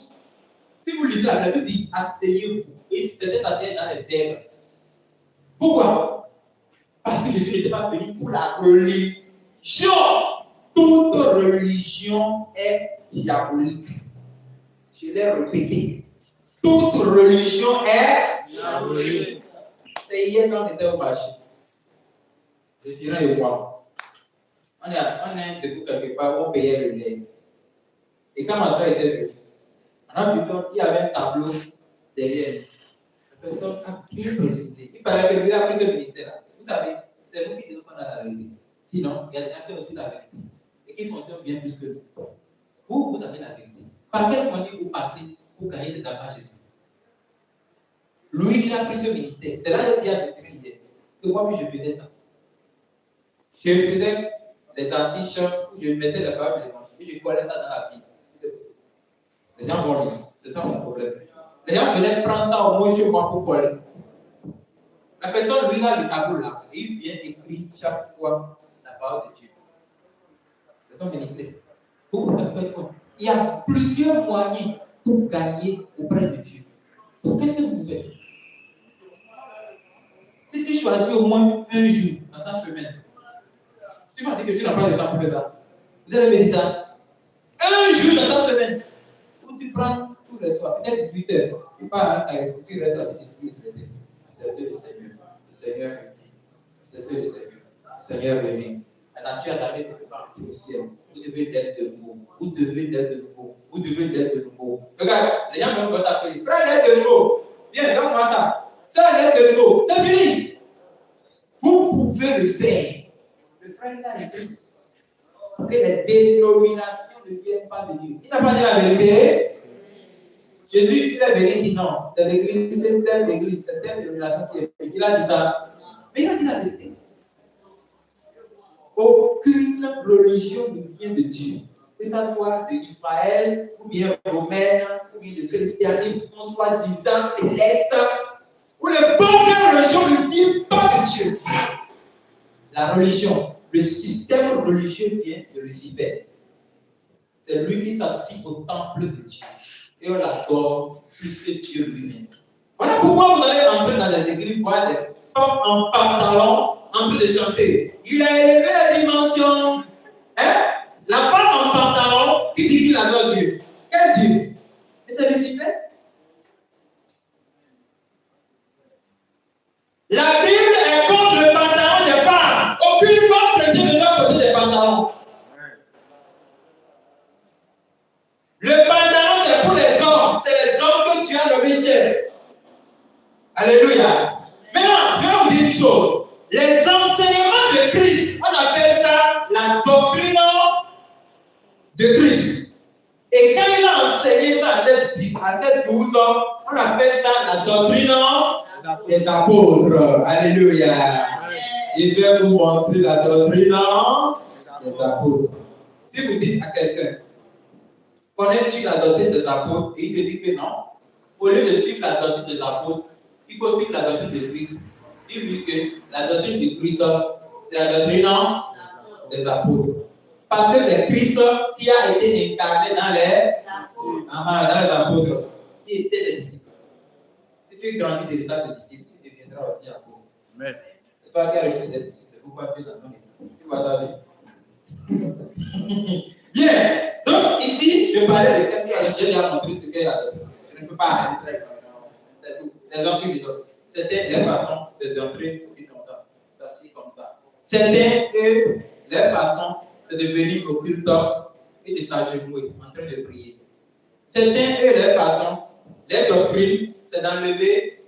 Si vous lisez la Bible, dit asseyez-vous. Et c'était assis dans les herbes. Pourquoi? Parce que Jésus n'était pas venu pour la religion. Toute religion est diabolique. Je l'ai répété. Toute religion est diabolique. C'est hier quand on était au marché. C'est Firan et moi. On est debout quelque part, on payait le lait. Et quand ma soeur était venue, il y avait un tableau derrière. La personne a bien précisé. Il paraît que lui a pris ce ministère-là. Vous savez, c'est nous qui disons qu'on a la vérité. Sinon, il y a des gens qui ont aussi la vérité. Et qui fonctionnent bien plus que nous. Vous avez la vérité. Par quel moyen vous passez pour gagner des affaires chez vous? Lui, il a pris ce ministère. C'est là qu'il a défini que moi, je faisais ça. Je faisais les affiches où je mettais la Bible et les manches. Et je collais ça dans la Bible. Les gens vont lire. C'est ça mon problème. Les gens venaient prendre ça au moins chez moi pour coller. La personne, lui, a le tableau là. Et il vient écrire chaque fois la parole de Dieu. C'est son ministère. Vous faites quoi? Il y a plusieurs moyens pour gagner auprès de Dieu. Qu'est-ce que vous faites? Si tu choisis au moins un jour dans ta semaine, tu vas dire que tu n'as pas le temps pour faire ça. Vous allez me dire ça. Un jour dans ta semaine, où tu prends tous les soirs, peut-être 18 heures, tu pars à la tu restes là, tu discutes, c'est Dieu le Seigneur. Le Seigneur, c'est Dieu le Seigneur. Le Seigneur venu. La nature a donné de partir au ciel. Vous devez d'être de nouveau. Vous devez d'être de nouveau. Vous devez d'être de nouveau. Regarde, les gens vont t'appeler. Frère, d'être de nouveau. Viens, donne-moi ça. Sœur, d'être de nouveau. C'est fini. Vous pouvez le faire. Le frère, il a écrit pour que les dénominations ne viennent pas de Dieu. Il n'a pas dit la vérité. Jésus, il est venu, il dit non. C'est l'église, c'est telle église, c'est telle dénomination qui est. Il a dit ça. Mais il a dit la vérité. Aucune religion ne vient de Dieu. Que ce soit de Israël, ou bien romaine, ou bien de christianisme, ou soit disant céleste, ou les bonnes religions ne viennent pas de Dieu. La religion, le système religieux vient de Lucifer. C'est lui qui s'assit au temple de Dieu. Et on l'adore plus que Dieu lui-même. Voilà pourquoi vous allez entrer dans les églises voir des femmes en pantalon en train de chanter. Il a élevé la dimension. Hein? La femme en pantalon qui dit qu'il adore Dieu. Quel Dieu? Et c'est Lucifer. La Bible est contre le pantalon des femmes. Aucune femme chrétienne ne doit porter des pantalons. Le pantalon, c'est pour les hommes. C'est les hommes que tu as nommés chefs. Alléluia. Maintenant, je vais vous dire une chose. Les enseignements de Christ, on appelle ça la doctrine de Christ. Et quand il a enseigné ça à cette 12 hommes, on appelle ça la doctrine des apôtres. Alléluia. Je vais vous montrer la doctrine des apôtres. Si vous dites à quelqu'un, connais-tu la doctrine des apôtres? Et il te dit que non. Au lieu de suivre la doctrine des apôtres, il faut suivre la doctrine de Christ. Dis-lui que la doctrine de Christ, c'est la doctrine des apôtres. Parce que c'est Christ qui a été incarné dans les apôtres. Il était des disciples. Si tu grandis de l'état de disciple, tu deviendras aussi apôtre. Mais c'est toi qui as rejeté des disciples. Pourquoi tu es dans ton état? Tu vas t'aller. Bien. Donc ici, je parlais de qu'est-ce que j'ai déjà montré ce qu'est la doctrine. Je ne peux pas aller très loin. C'est tout. C'est l'homme qui lui donne. C'était les façons d'entrer comme ça. Ça, c'est comme ça. C'était eux, les façons, c'est de venir au culte et de s'agenouiller en train de prier. C'était eux, les façons, les doctrines, c'est d'enlever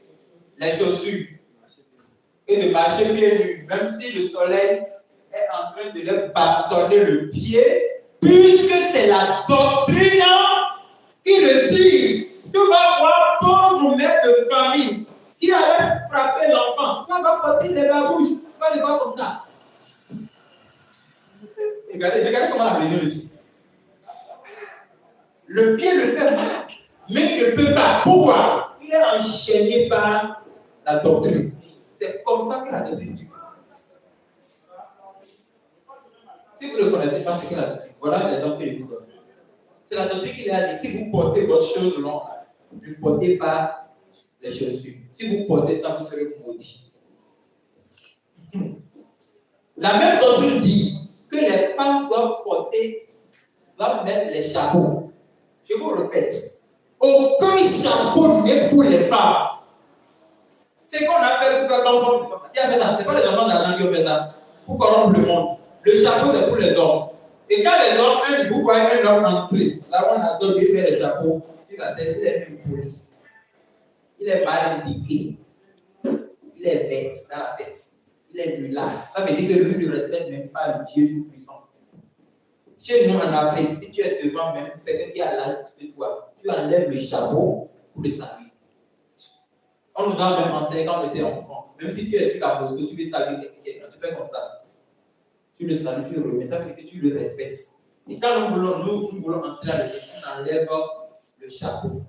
les chaussures et de marcher pieds nus, même si le soleil est en train de leur bastonner le pied, puisque c'est la doctrine qui le dit. Tu vas voir pauvre mère de famille qui allait frapper l'enfant. Tu vas porter les babouches. Tu vas les voir comme ça. Regardez comment la religion le dit. Le pied le fait mal, mais il ne peut pas. Pourquoi? Il est enchaîné par la doctrine. C'est comme ça que la doctrine dit. Si vous ne connaissez pas ce qu'est la doctrine, voilà les exemples que je vous donne. C'est la doctrine qu'il a dit. Si vous portez votre chose longue, ne portez pas les chaussures. Si vous portez ça, vous serez maudit. La même doctrine dit que les femmes doivent mettre les chapeaux. Je vous répète, aucun chapeau n'est pour les femmes. C'est qu'on a fait pour faire l'enfant de femmes. Qui a fait ça? Ce n'est pas les enfants d'Adam qui ont fait ça. Pour corrompre le monde. Le chapeau, c'est pour les hommes. Et quand les hommes, vous voyez un homme entrer, là où on a donné les chapeaux sur la tête, il est une police. Il est mal indiqué. Il est bête dans la tête. Il est nulard. Ça veut dire que lui ne respecte même pas le Dieu tout-puissant. Chez nous en Afrique, si tu es devant même quelqu'un qui a l'âge de toi, tu enlèves le chapeau pour le saluer. On nous a même enseigné quand on était enfant. Même si tu es sur la pose, tu veux saluer quelqu'un, tu fais comme ça. Tu le salues, tu le remets, ça veut dire que tu le respectes. Et quand nous voulons entrer à l'église, on enlève le chapeau.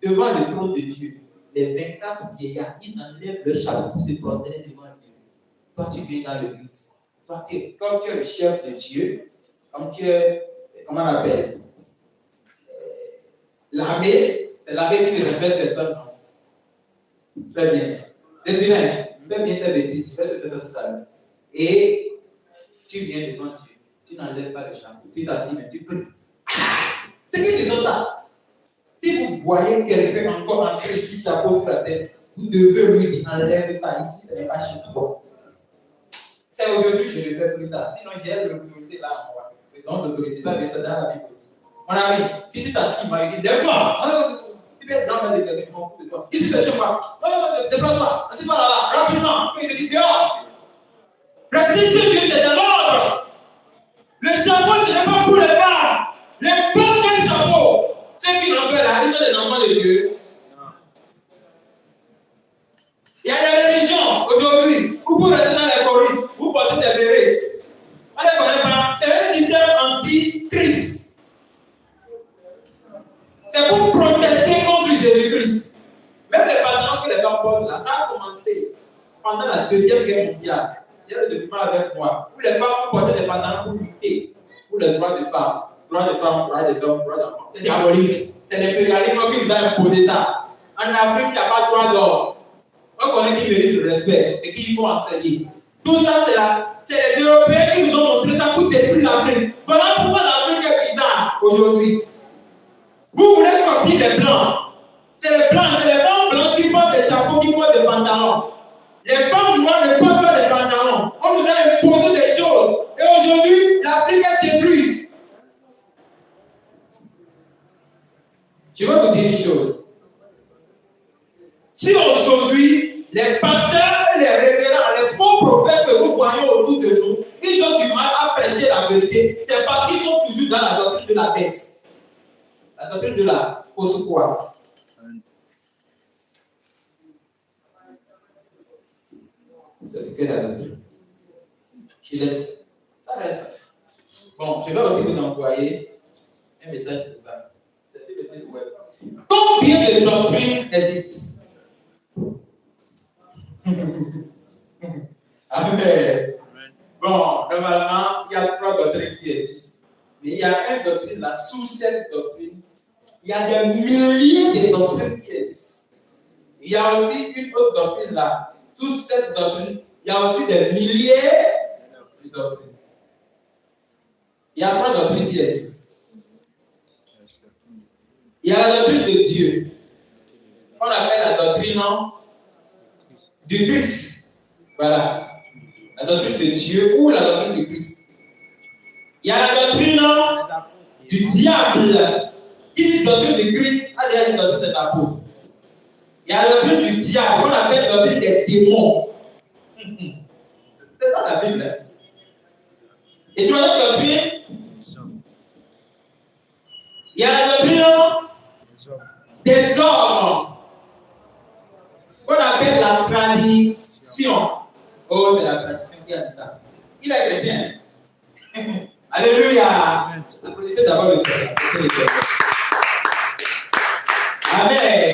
Devant le trône de Dieu, les 24 vieillards, ils enlèvent le chapeau pour se prosterner devant Dieu. Toi, tu viens dans le but. Toi, comme tu es le chef de Dieu, comme tu es, comment on appelle, l'armée, c'est l'armée qui ne respecte personne. Très bien. C'est bien. Fais bien tes bêtises, fais le faire tout à l'heure. Et tu viens devant Dieu, tu n'enlèves pas le chapeau, tu t'assis, mais tu peux. C'est qui disent ça? Si vous voyez quelqu'un encore entrer ici, chapeau sur la tête, vous devez lui dire enlève ça ici, ce n'est pas chez toi. C'est aujourd'hui que je ne fais plus ça. Sinon, j'ai l'autorité là en moi. Et donc, l'autorité, ça veut dire ça dans la Bible aussi. Mon ami, si tu t'assis, il m'a dit lève-toi. Tu peux être dans le de quelqu'un, je m'en fous de toi. Ici, c'est chez moi. Déplace-toi. Assis-toi là, rapidement. Puis il te dit dehors. Pratique Dieu, c'est de l'ordre. Le chapeau, ce n'est pas pour les femmes. Les femmes, quel chapeau? Ceux qui l'ont fait là, ils sont des enfants de Dieu. Il y a des religions aujourd'hui, vous pouvez rester dans les choristes, vous portez des bérets. On ne les connaît pas. C'est un système anti-Christ. C'est pour protester contre Jésus-Christ. Même les pantalons que les femmes portent là, ça a commencé pendant la Deuxième Guerre mondiale. J'ai le document avec moi. Où les femmes portaient des pantalons pour lutter pour les droits des femmes. Droits des femmes, droits des hommes, droits des enfants. C'est diabolique. C'est l'impérialisme qui nous a imposé ça. En Afrique, il n'y a pas de droit d'homme. On connaît qui mérite le respect et qui faut enseigner. Tout ça, c'est les Européens qui nous ont montré ça pour détruire l'Afrique. Voilà pourquoi l'Afrique est bizarre aujourd'hui. Vous voulez copier les Blancs. C'est les Blancs, c'est les femmes blanches qui portent des chapeaux, qui portent des pantalons. Les femmes noires ne portent pas des pantalons. On nous a imposé des choses. Et aujourd'hui, l'Afrique est détruite. Je vais vous dire une chose. Si aujourd'hui, les pasteurs et les révérends, les faux prophètes que vous voyez autour de nous, ils ont du mal à prêcher la vérité, c'est parce qu'ils sont toujours dans la doctrine de la dette. La doctrine de la fausse foi. C'est ce que la doctrine. Je laisse. Ça reste. Bon, je vais aussi vous envoyer un message pour ça. C'est ce message web. Combien de doctrines existent? Amen. Bon, normalement, il y a 3 doctrines qui existent. Mais il y a une doctrine là, sous cette doctrine, il y a des milliers de doctrines qui existent. Il y a aussi une autre doctrine là. Sous cette doctrine, il y a aussi des milliers de doctrines. Il y a 3 doctrines qui existent. Il y a la doctrine de Dieu. On appelle la doctrine du Christ. Voilà. La doctrine de Dieu ou la doctrine du Christ. Il y a la doctrine du diable. Qui dit doctrine du Christ a déjà une doctrine de l'apôtre. Il y a la doctrine du diable, qu'on appelle la doctrine des démons. C'est dans la Bible. Et troisième doctrine, il y a la doctrine des hommes, qu'on appelle la tradition. Oh, c'est la tradition qui a dit ça. Il est chrétien. Alléluia. Applaudissez d'abord le Seigneur. Amen.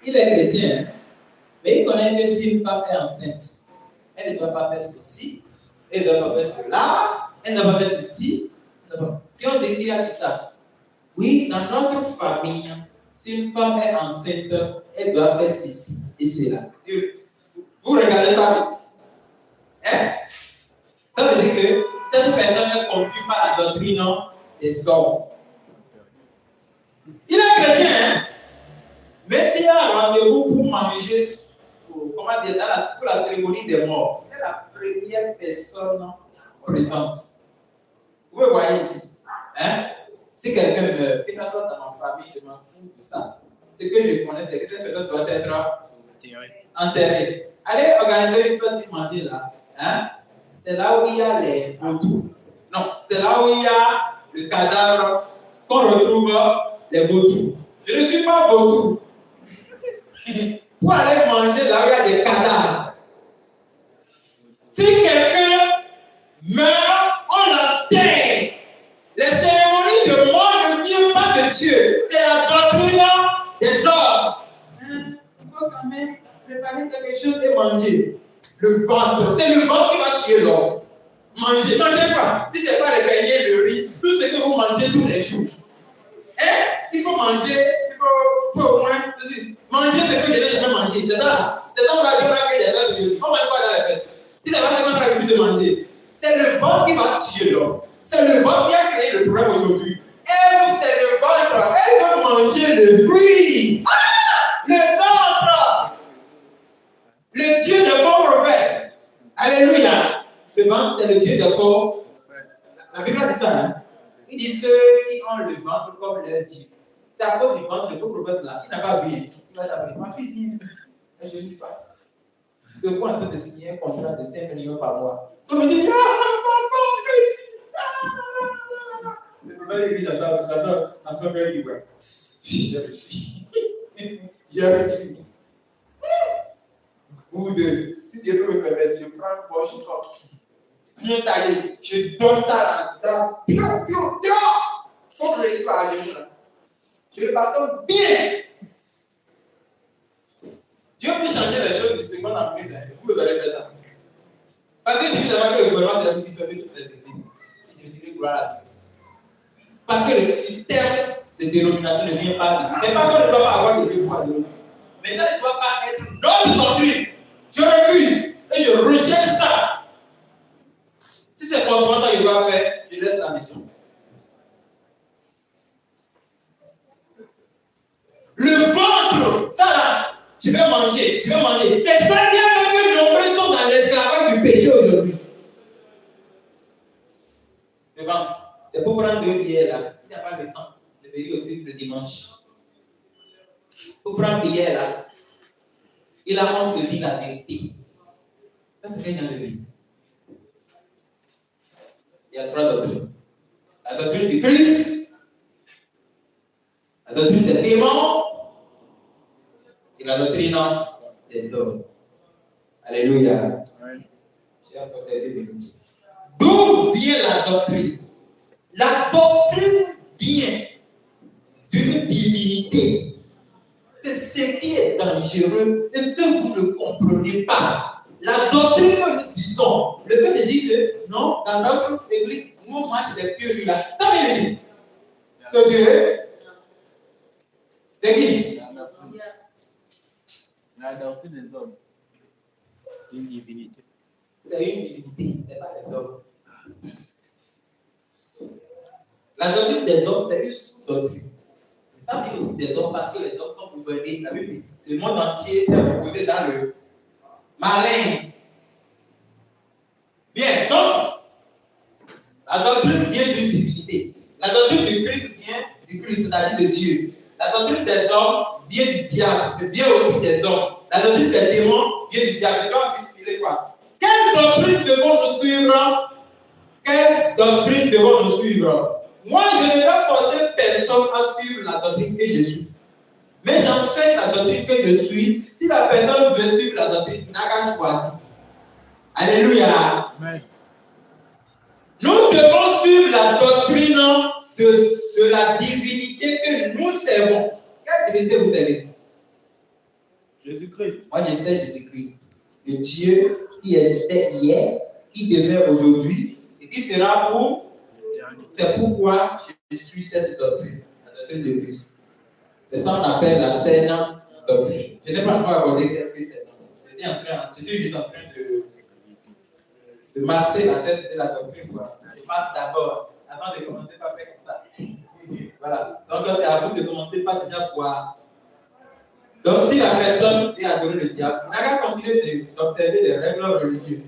Il est chrétien, mais il connaît que si une femme est enceinte, elle ne doit pas faire ceci, elle ne doit pas faire cela, elle ne doit pas faire ceci. Si on dit qu'il y a dit ça, oui, dans notre famille, si une femme est enceinte, elle doit faire ceci et cela. Vous regardez ça? Hein? Ça veut dire que cette personne est conduite par la doctrine des hommes. Il est chrétien, hein? Mais s'il y a un rendez-vous pour manger, pour la cérémonie des morts, il est la première personne présente. Vous me voyez ici? Hein? Si quelqu'un meurt, que ça soit dans ma famille, je m'en fous de ça. Ce que je connais, c'est que cette personne doit être enterrée. Allez organiser une fête du mandé là. Hein? C'est là où il y a les vautours. Non, c'est là où il y a le cadavre qu'on retrouve les vautours. Je ne suis pas vautour. Pour aller manger là où il y a des cadavres. Si quelqu'un meurt, on l'enterre. Les cérémonies de mort ne viennent pas de Dieu. C'est la doctrine des hommes. Il faut quand même préparer quelque chose et manger. Le ventre, c'est le ventre qui va tuer l'homme. Mangez pas. Si ce n'est pas les beignets, le riz, tout ce que vous mangez tous les jours. Il faut manger, il faut au moins manger ce que je n'ai jamais mangé. C'est ça. C'est ça qu'on va dire que les fêtes aujourd'hui. On mange quoi dans les fêtes? Si c'est pas ce qu'on a l'habitude de manger, c'est le ventre qui va tuer l'homme. C'est le ventre qui a créé le problème aujourd'hui. Et c'est le ventre. Elle veut manger le fruit. Le ventre. Le Dieu de faux prophètes. Alléluia. Le ventre, c'est le Dieu de faux. La Bible dit ça, hein? Il dit ceux qui ont le ventre comme leur Dieu. C'est à cause du ventre, le faux prophète là, il n'a pas vu. Il va t'appeler. Ma fille dit, je ne vis pas. De quoi en train de signer un contrat de 5 millions par mois? Donc il dit, le prophète dit à son père, il dit, ouais, j'ai réussi. J'ai réussi. Ou deux. Si Dieu peut me permettre, je prends une poche bien taillée, je donne ça dans faut que je ne pas à genoux là. Je le bâtonne bien. Dieu peut changer les choses du second en minute. Vous allez faire ça. Parce que si vous avez que le gouvernement, c'est la qui fait toutes les églises. Je dirais gloire à Dieu. Parce que le système de dénomination ne vient pas de Dieu. C'est pas qu'on ne doit pas avoir de Dieu pour adorer. Mais ça ne doit pas être notre doctrine. Je refuse et je rejette ça. Si c'est forcément ça que je dois faire, je laisse la mission. Le ventre, ça là, tu veux manger, tu veux manger. C'est ça qui a fait que de nombreux sont dans l'esclavage du péché aujourd'hui. Le ventre, c'est pour prendre 2 bières là. Il n'y a pas de temps de venir au culte le dimanche. Pour prendre bière là, il a honte de dire la vérité. Ça, c'est quel genre de vie? Il y a 3 doctrines. La doctrine du Christ, la doctrine des démons et la doctrine des hommes. Alléluia. J'ai encore 2 minutes. D'où vient la doctrine? La doctrine vient d'une divinité. C'est ce qui est dangereux et que vous ne comprenez pas. La doctrine que nous disons, le fait de dire que non, dans notre église, nous on mange des pieux là. Ça veut dire que Dieu, de qui? La doctrine des hommes. Une divinité. C'est une divinité, ce n'est pas des hommes. La doctrine des hommes, c'est une sous-doctrine. Ça dit aussi des hommes parce que les hommes sont gouvernés. La Bible dit, le monde entier est reposé dans le malin. Bien, donc, la doctrine vient d'une divinité. La doctrine du Christ vient du Christ, c'est-à-dire de Dieu. La doctrine des hommes vient du diable, vient aussi des hommes. La doctrine des démons vient du diable. Et là, on va filer quoi? Quelle doctrine devons-nous suivre? Quelle doctrine devons-nous suivre? Moi, je ne vais pas forcer personne à suivre la doctrine que je suis. Mais j'enseigne la doctrine que je suis. Si la personne veut suivre la doctrine, il n'a qu'à choisir. Alléluia. Amen. Nous devons suivre la doctrine de la divinité que nous servons. Quelle divinité vous servez? Jésus-Christ. Moi, je sais Jésus-Christ. Le Dieu qui existait hier, qui demeure aujourd'hui et qui sera pour. C'est pourquoi je suis cette doctrine, la doctrine de Christ. C'est ça qu'on appelle la saine doctrine. Je n'ai pas encore abordé qu'est-ce que c'est. Je suis juste en train de masser la tête de la doctrine. Quoi. Je masse d'abord, avant de commencer par faire comme ça. Voilà. Donc c'est à vous de commencer par déjà boire. Donc si la personne est adorée le diable, on n'a qu'à continuer d'observer les règles religieuses.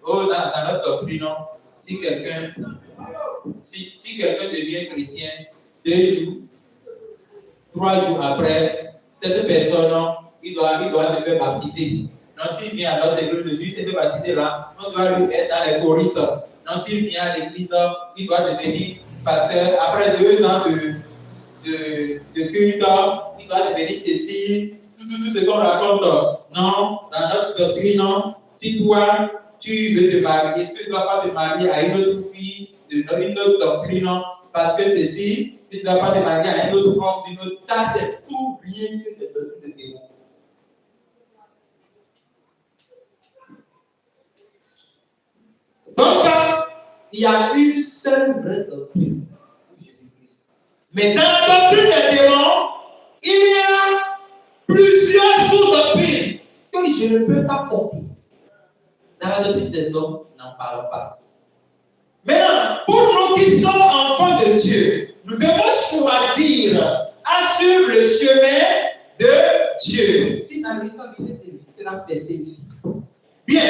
Oh, dans notre doctrine, non. Si quelqu'un devient chrétien 2 jours, 3 jours après, cette personne, il doit se faire baptiser. Non, s'il vient à notre église, il se fait baptiser là, on doit lui mettre dans les choristes. Non, s'il vient à l'église, il doit devenir pasteur. Après 2 ans de culte, il doit devenir ceci, tout ce qu'on raconte. Non, dans notre doctrine, non. Si toi, tu veux te marier, tu ne dois pas te marier à une autre fille d'une autre doctrine, parce que ceci, tu ne dois pas te marier à un autre homme d'une autre. Ça, c'est tout rien que des doctrines de démons. Donc, il y a une seule vraie doctrine pour Jésus-Christ. Mais dans la doctrine des démons, il y a plusieurs sous-doctrines que je ne peux pas copier. Dans la doctrine des hommes, n'en parlons pas. Maintenant, pour nous qui sommes enfants de Dieu, nous devons choisir à suivre le chemin de Dieu. Si dans l'histoire de Dieu, c'est la fessée ici. Bien,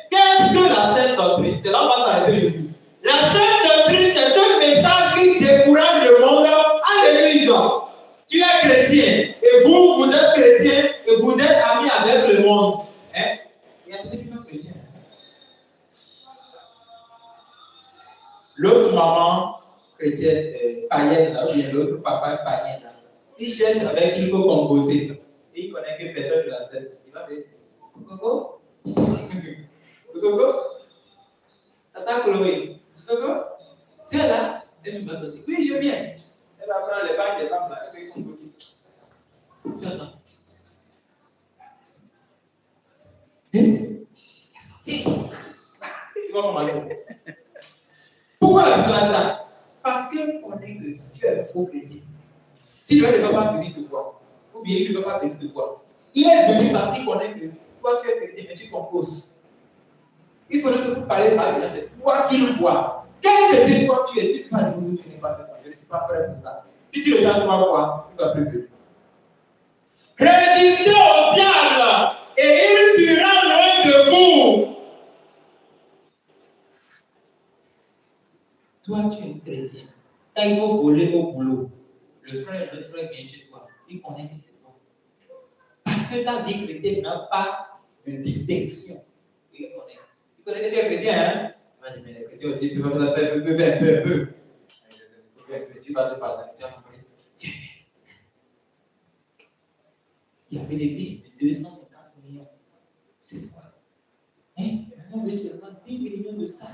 qu'est-ce que la sainte doctrine? C'est là où on va s'arrêter aujourd'hui. La sainte doctrine, c'est ce message qui décourage le monde à l'église. Tu es chrétien, et vous êtes chrétien, et vous êtes amis avec le monde. Hein? Il y a des gens chrétiens. L'autre maman chrétienne, païenne, ou bien l'autre papa païen, s'il cherche avec qui il faut composer, et il connaît que personne de la scène, il va dire Coco, Coco, Tata Chloé, Coco, tu es là? Elle me va dire oui, je viens. Elle va prendre les bagues des femmes là, et puis composer. Tu attends. Tu vas commencer. Pourquoi la chose ça? Parce qu'on est que Dieu est faux chrétien. Si Noël ne va pas venir te voir, ou bien il ne va pas venir te voir, il est venu parce qu'il connaît que toi tu es chrétien, mais tu composes. Il connaît que pour parler mal, c'est toi qu'il voit. Quel chrétien toi tu es, tu vas dire tu n'es pas fait, je ne suis pas prêt pour ça. Si tu le chantes 3 fois, tu vas plus venir. Résistez au diable et il fuira loin de vous. Toi, tu es chrétien. Quand il faut voler au boulot, le frère vient chez toi. Il connaît que c'est toi. Parce que ta vie chrétienne n'a pas de distinction. Il connaît. Il connaît que tu es chrétien, hein? Il va dire, mais les chrétiens aussi, tu vas faire un peu. Tu vas te parler. Il y avait des fils de 250 millions. C'est quoi? Hein? On veut seulement 10 millions de ça.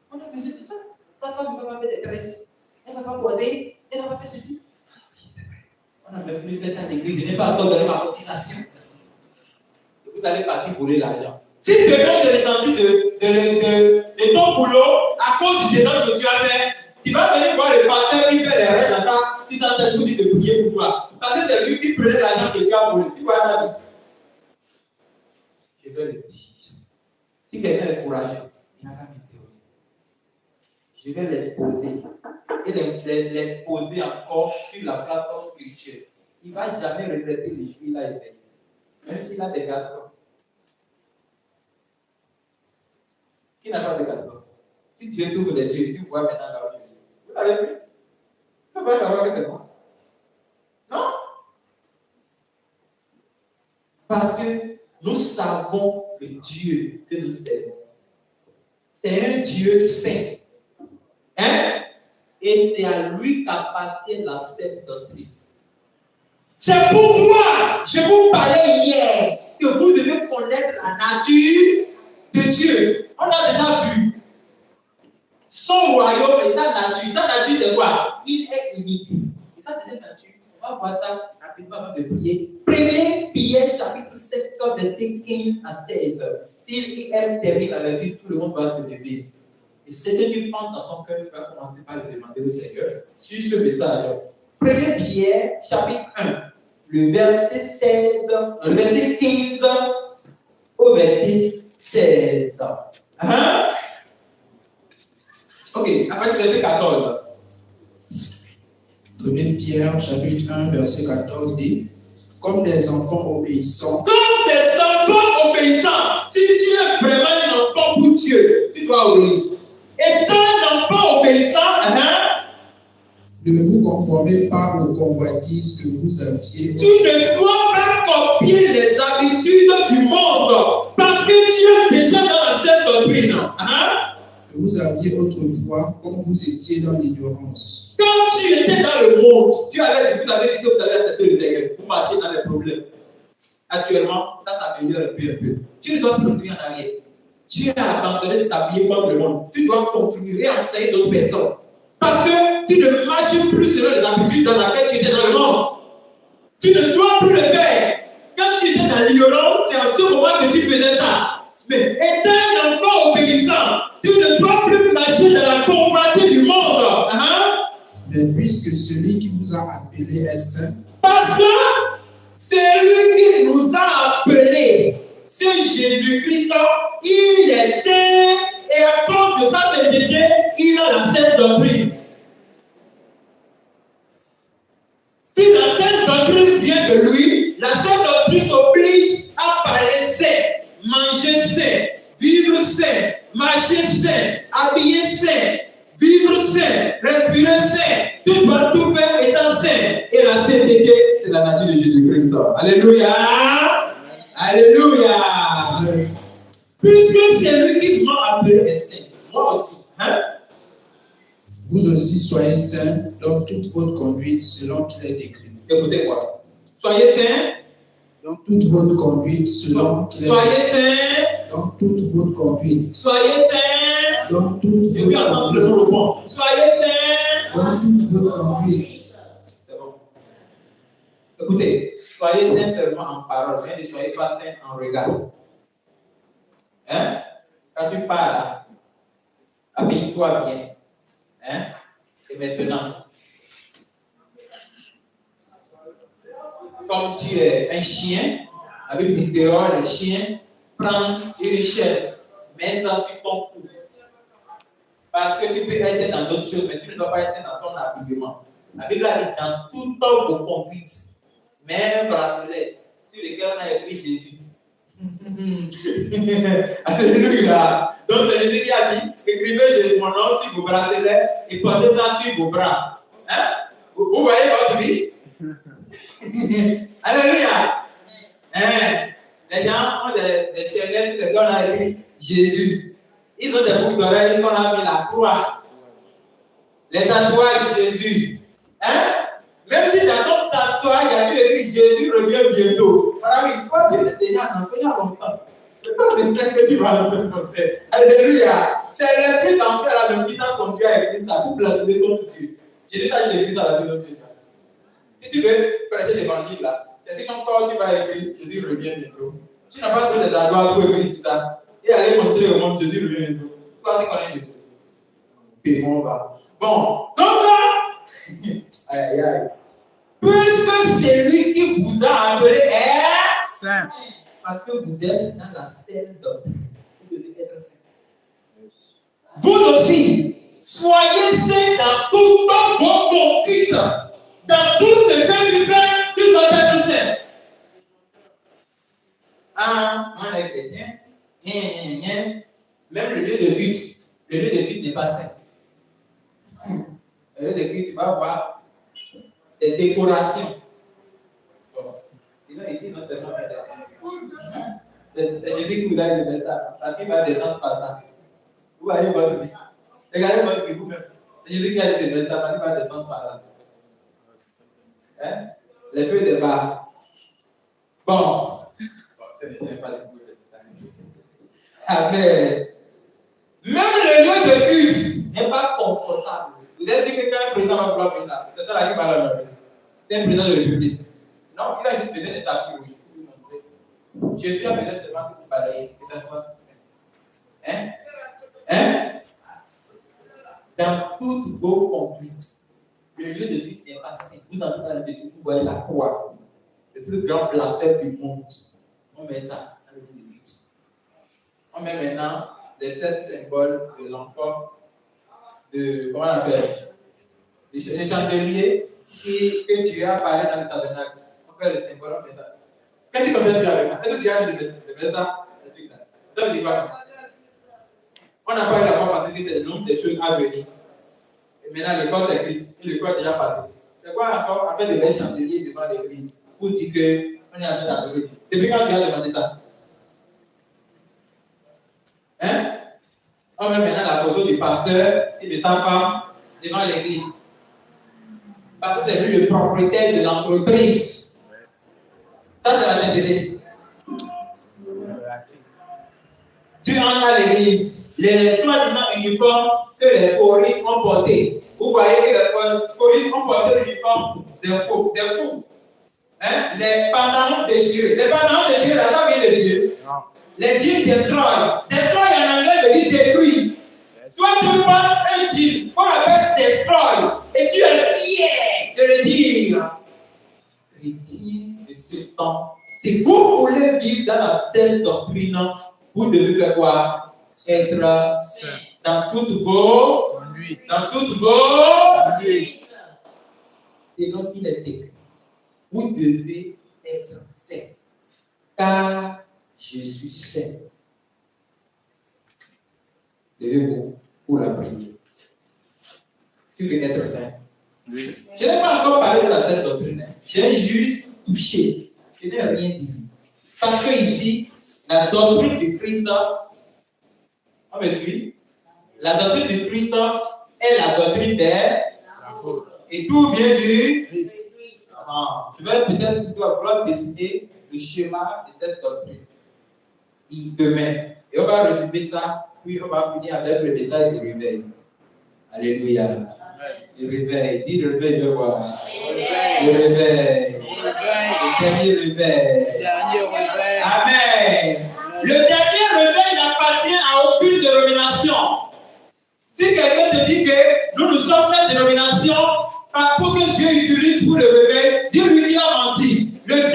On a besoin de ça. Ta femme ne va pas mettre des tresses. Elle ne va pas border. Elle ne va pas faire ceci. Oui, c'est vrai. On a même plus fait à l'église. Je n'ai pas encore donné ma cotisation. Vous allez partir voler l'argent. Si tu demandes de l'essentiel de ton boulot à cause du désordre que tu as fait, tu vas venir voir le pasteur qui fait les règles dans ça. Tu t'entends tout dire de prier pour toi. Parce que c'est lui qui prenait l'argent que tu as volé. Tu vois la vie. Je vais le dire. Si quelqu'un est courageux, il n'a qu'à m'interroger. Je vais l'exposer. Et l'exposer encore sur la plateforme spirituelle. Il ne va jamais regretter les choses qu'il a essayé. Même s'il a des gâteaux. Qui n'a pas de gâteau? Si Dieu t'ouvre les yeux, tu vois maintenant là où tu es. Vous l'avez fait? Tu ne peux pas savoir que c'est moi. Non? Parce que nous savons le Dieu que nous servons. C'est un Dieu saint. Hein? Et c'est à lui qu'appartient la sainte doctrine. C'est pourquoi je vous parlais hier que vous devez connaître la nature de Dieu. On a déjà vu son royaume et sa nature. Sa nature, c'est quoi? Il est unique. Et sa deuxième nature, on va voir ça rapidement avant de prier. 1 Pierre, chapitre 7, verset 15 à 16. Si elle termine la lecture, tout le monde va se lever. Et ce que tu penses dans ton cœur, tu vas commencer par le demander au Seigneur. Sur ce message, 1 Pierre, chapitre 1, le verset 15 au verset 16. Hein? Ok, à partir du verset 14. 1 Pierre, chapitre 1, verset 14 dit: Comme des enfants obéissants. Comme des enfants obéissants. Si tu es vraiment un enfant pour Dieu, tu dois obéir. Étant un enfant obéissant, ne vous conformez pas aux convoitises que vous aviez. Tu ne dois pas copier les habitudes du monde. Parce que tu es déjà dans la sainte doctrine. Que vous aviez autrefois, quand vous étiez dans l'ignorance. Quand tu étais dans le monde, tu avais dit que vous avez accepté le Seigneur. Vous marchez dans les problèmes. Actuellement, ça s'améliore un peu. Tu ne dois plus revenir en arrière. Tu as abandonné de t'habiller contre le monde. Tu dois continuer à enseigner d'autres personnes. Parce que tu ne marches plus selon les habitudes dans lesquelles tu étais dans le monde. Tu ne dois plus le faire. Quand tu étais dans l'ignorance, c'est en ce moment que tu faisais ça. Mais étant un enfant obéissant, tu ne dois plus marcher dans la convoitise du monde. Mais puisque celui qui vous a appelé est saint. Parce que celui qui nous a appelés, c'est Jésus-Christ, il est saint et à cause de sa sainteté, il a la sainte doctrine. Si la sainte doctrine vient de lui, la sainte doctrine oblige à parler saint, manger saint, vivre saint, marcher saint, habiller saint, vivre saint, respirer saint. Tu dois tout faire étant saint. Et la sainteté, c'est la nature de Jésus-Christ. Alléluia. Alléluia. Puisque c'est lui qui m'a appelé est saint, moi aussi. Vous aussi soyez saints dans toute votre conduite selon qu'il est écrit. Écoutez-moi. Soyez saints. Dans toute votre conduite selon qu'il est écrit. Soyez saints. Dans toute votre conduite. Soyez saints. Dans toute votre conduite. Soyez saints. Dans toute votre conduite. C'est bon. Écoutez, soyez saints seulement en parole, mais ne soyez pas saints en regard. Quand tu parles, habille-toi bien. Et maintenant, comme tu es un chien, avec des terreurs, les chiens prennent une chaise, mais ça sur ton cou. Parce que tu peux être dans d'autres choses, mais tu ne dois pas être dans ton habillement. La Bible a dit dans tout temps vos conduites, même bracelet sur lesquels on a écrit Jésus. Alléluia. Donc c'est Jésus qui a dit, écrivez mon nom sur vos bracelets et portez ça sur vos bras. Hein? Vous voyez votre vie? Alléluia. Hein? Les gens ont des chaînettes sur lesquelles on a écrit Jésus. Ils ont des boucles d'oreilles qu'on a mis la croix. Les tatouages de Jésus. Hein? Même si dans ton tatouage, il y a écrit Jésus revient bientôt. Voilà, oui, toi, tu es déjà dans il y a longtemps. C'est pas peut-être que tu vas le faire. Alléluia. C'est l'esprit d'enfer là, qui t'a conduit à écrire ça pour blasphémer contre Dieu. Jésus t'a dit d'écrire ça à la vie de Dieu. Si tu veux prêcher l'évangile là, c'est si ton corps tu vas écrire Jésus revient bientôt. Tu n'as pas besoin des adroits pour écrire tout ça. Et aller montrer au monde Jésus revient bientôt. Toi, tu connais Jésus. Et on va. Bon, donc là, aïe aïe. Puisque celui qui vous a appelé est saint. Parce que vous êtes dans la saine doctrine. Vous devez être saint. Vous aussi, soyez saints dans toutes vos conduites. Dans tout ce que tu fais, tu dois être saint. Ah, moi les chrétiens, même le lieu de but n'est pas saint. Le lieu de but, tu vas voir des décorations. Bon. Sinon, ici, non seulement c'est Jésus qui vous a dit de mettre ça. Parce qu'il va descendre par ça. Vous voyez votre vie. Regardez votre vie vous-même. C'est Jésus qui a dit de mettre ça parce qu'il va descendre par là. Hein? Les feux de bas. Bon, ce n'est pas les feux de bas. Amen. Même le lieu de culte n'est pas confortable. Vous êtes dit que quand un président va vouloir venir là, c'est ça là qui parle à l'heure. C'est un président de la République. Non, il a juste besoin d'un tapis rouge pour vous montrer. Jésus a besoin seulement que vous balayez, que ça soit simple. Hein? Hein? Dans toutes vos conduites, le lieu de vie n'est pas saint. Vous entrez dans le lieu de vie, vous voyez la croix, le plus grand blasphème du monde. On met ça dans le lieu de vie. On met maintenant les 7 symboles de l'enfant, de, comment on appelle, les chandeliers que tu as parlé dans le tabernacle. On fait le symbole, on met ça. Qu'est-ce que tu as fait avec ça? Est-ce que tu as dit ça? Ça veut dire quoi? On n'a pas eu la foi parce que c'est le nombre des choses à venir. Et maintenant, l'école c'est Christ. Et l'école est déjà passé. C'est quoi encore? Avec des belles chandeliers devant l'église pour dire qu'on est en train d'adorer. Depuis quand tu as demandé ça? Hein? On met maintenant la photo du pasteur et de sa femme devant l'église. Parce que c'est lui le propriétaire de l'entreprise. Ça, c'est la sainteté. Tu entres à l'église, les soi-disant uniformes que les choristes ont portés. Vous voyez que les choristes ont porté l'uniforme des fous. Hein? Les pantalons déchirés. Les pantalons déchirés, là, ça vient de Dieu. Non. Les jeans destroy. Destroy en anglais veut dire détruit. Toi, tu prends un jean qu'on appelle destroy. Et tu es fier de le dire. Chrétien de ce temps, si vous voulez vivre dans la saine doctrine, vous devez faire quoi? Être dans toutes vos conduites. Selon qu'il est écrit, vous devez être saint, car je suis saint. Levez-vous pour la prière. Tu veux être saint? Oui. Je n'ai pas encore parlé de la sainte doctrine. J'ai juste touché. Je n'ai rien dit. Parce que ici, la doctrine du Christ, on me suit? La doctrine du Christ est la doctrine des et tout vient du Christ. Je vais peut-être vouloir décider le schéma de cette doctrine demain. Et on va résumer ça, puis on va finir avec le message du réveil. Alléluia. Le réveil. Dis le réveil, je vois. Le réveil. Le dernier réveil. Amen. Le dernier réveil n'appartient à aucune dénomination. Si quelqu'un te dit que nous sommes cette dénomination, pour que Dieu utilise pour le réveil, dis-lui qu'il a menti. Le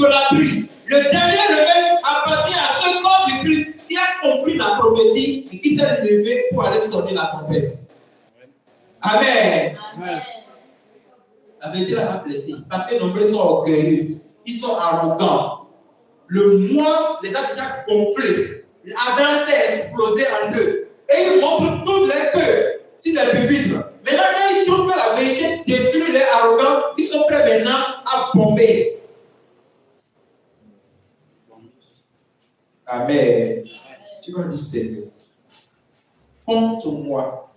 l'idolâtrie. Le dernier réveil appartient à ce corps du Christ qui a compris la prophétie et qui s'est levé pour aller sonner la trompette. Amen. Amen. La vérité l'a blessé parce que nombreux sont orgueilleux, ils sont arrogants. Le moi les a déjà gonflés. Adam s'est explosé en eux. Et ils montrent toutes les queues sur les pupitres. Maintenant, quand ils trouvent que la vérité détruit les arrogants, ils sont prêts maintenant à bomber. Amen. Tu vas dire, Seigneur, compte-moi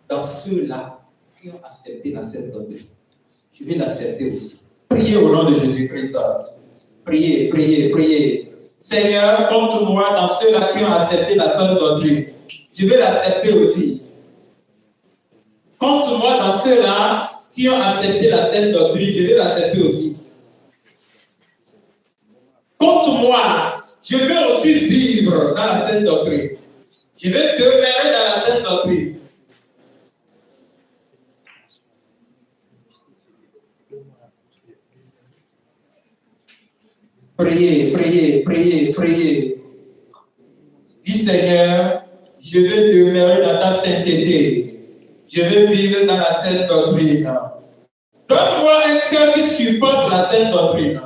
dans ceux-là qui ont accepté la Sainte Doctrine. Je vais l'accepter aussi. Priez au nom de Jésus-Christ. Priez, priez, priez. Seigneur, compte-moi dans ceux-là qui ont accepté la Sainte Doctrine. Je vais l'accepter aussi. Compte-moi dans ceux-là qui ont accepté la Sainte Doctrine. Je vais l'accepter aussi. Compte-moi, je veux aussi vivre dans la Sainte Doctrine. Je veux demeurer dans la Sainte Doctrine. Priez, priez, priez, priez. Dis Seigneur, je veux demeurer dans ta sainteté. Je veux vivre dans la Sainte Doctrine. Donne-moi un cœur qui supporte la Sainte Doctrine.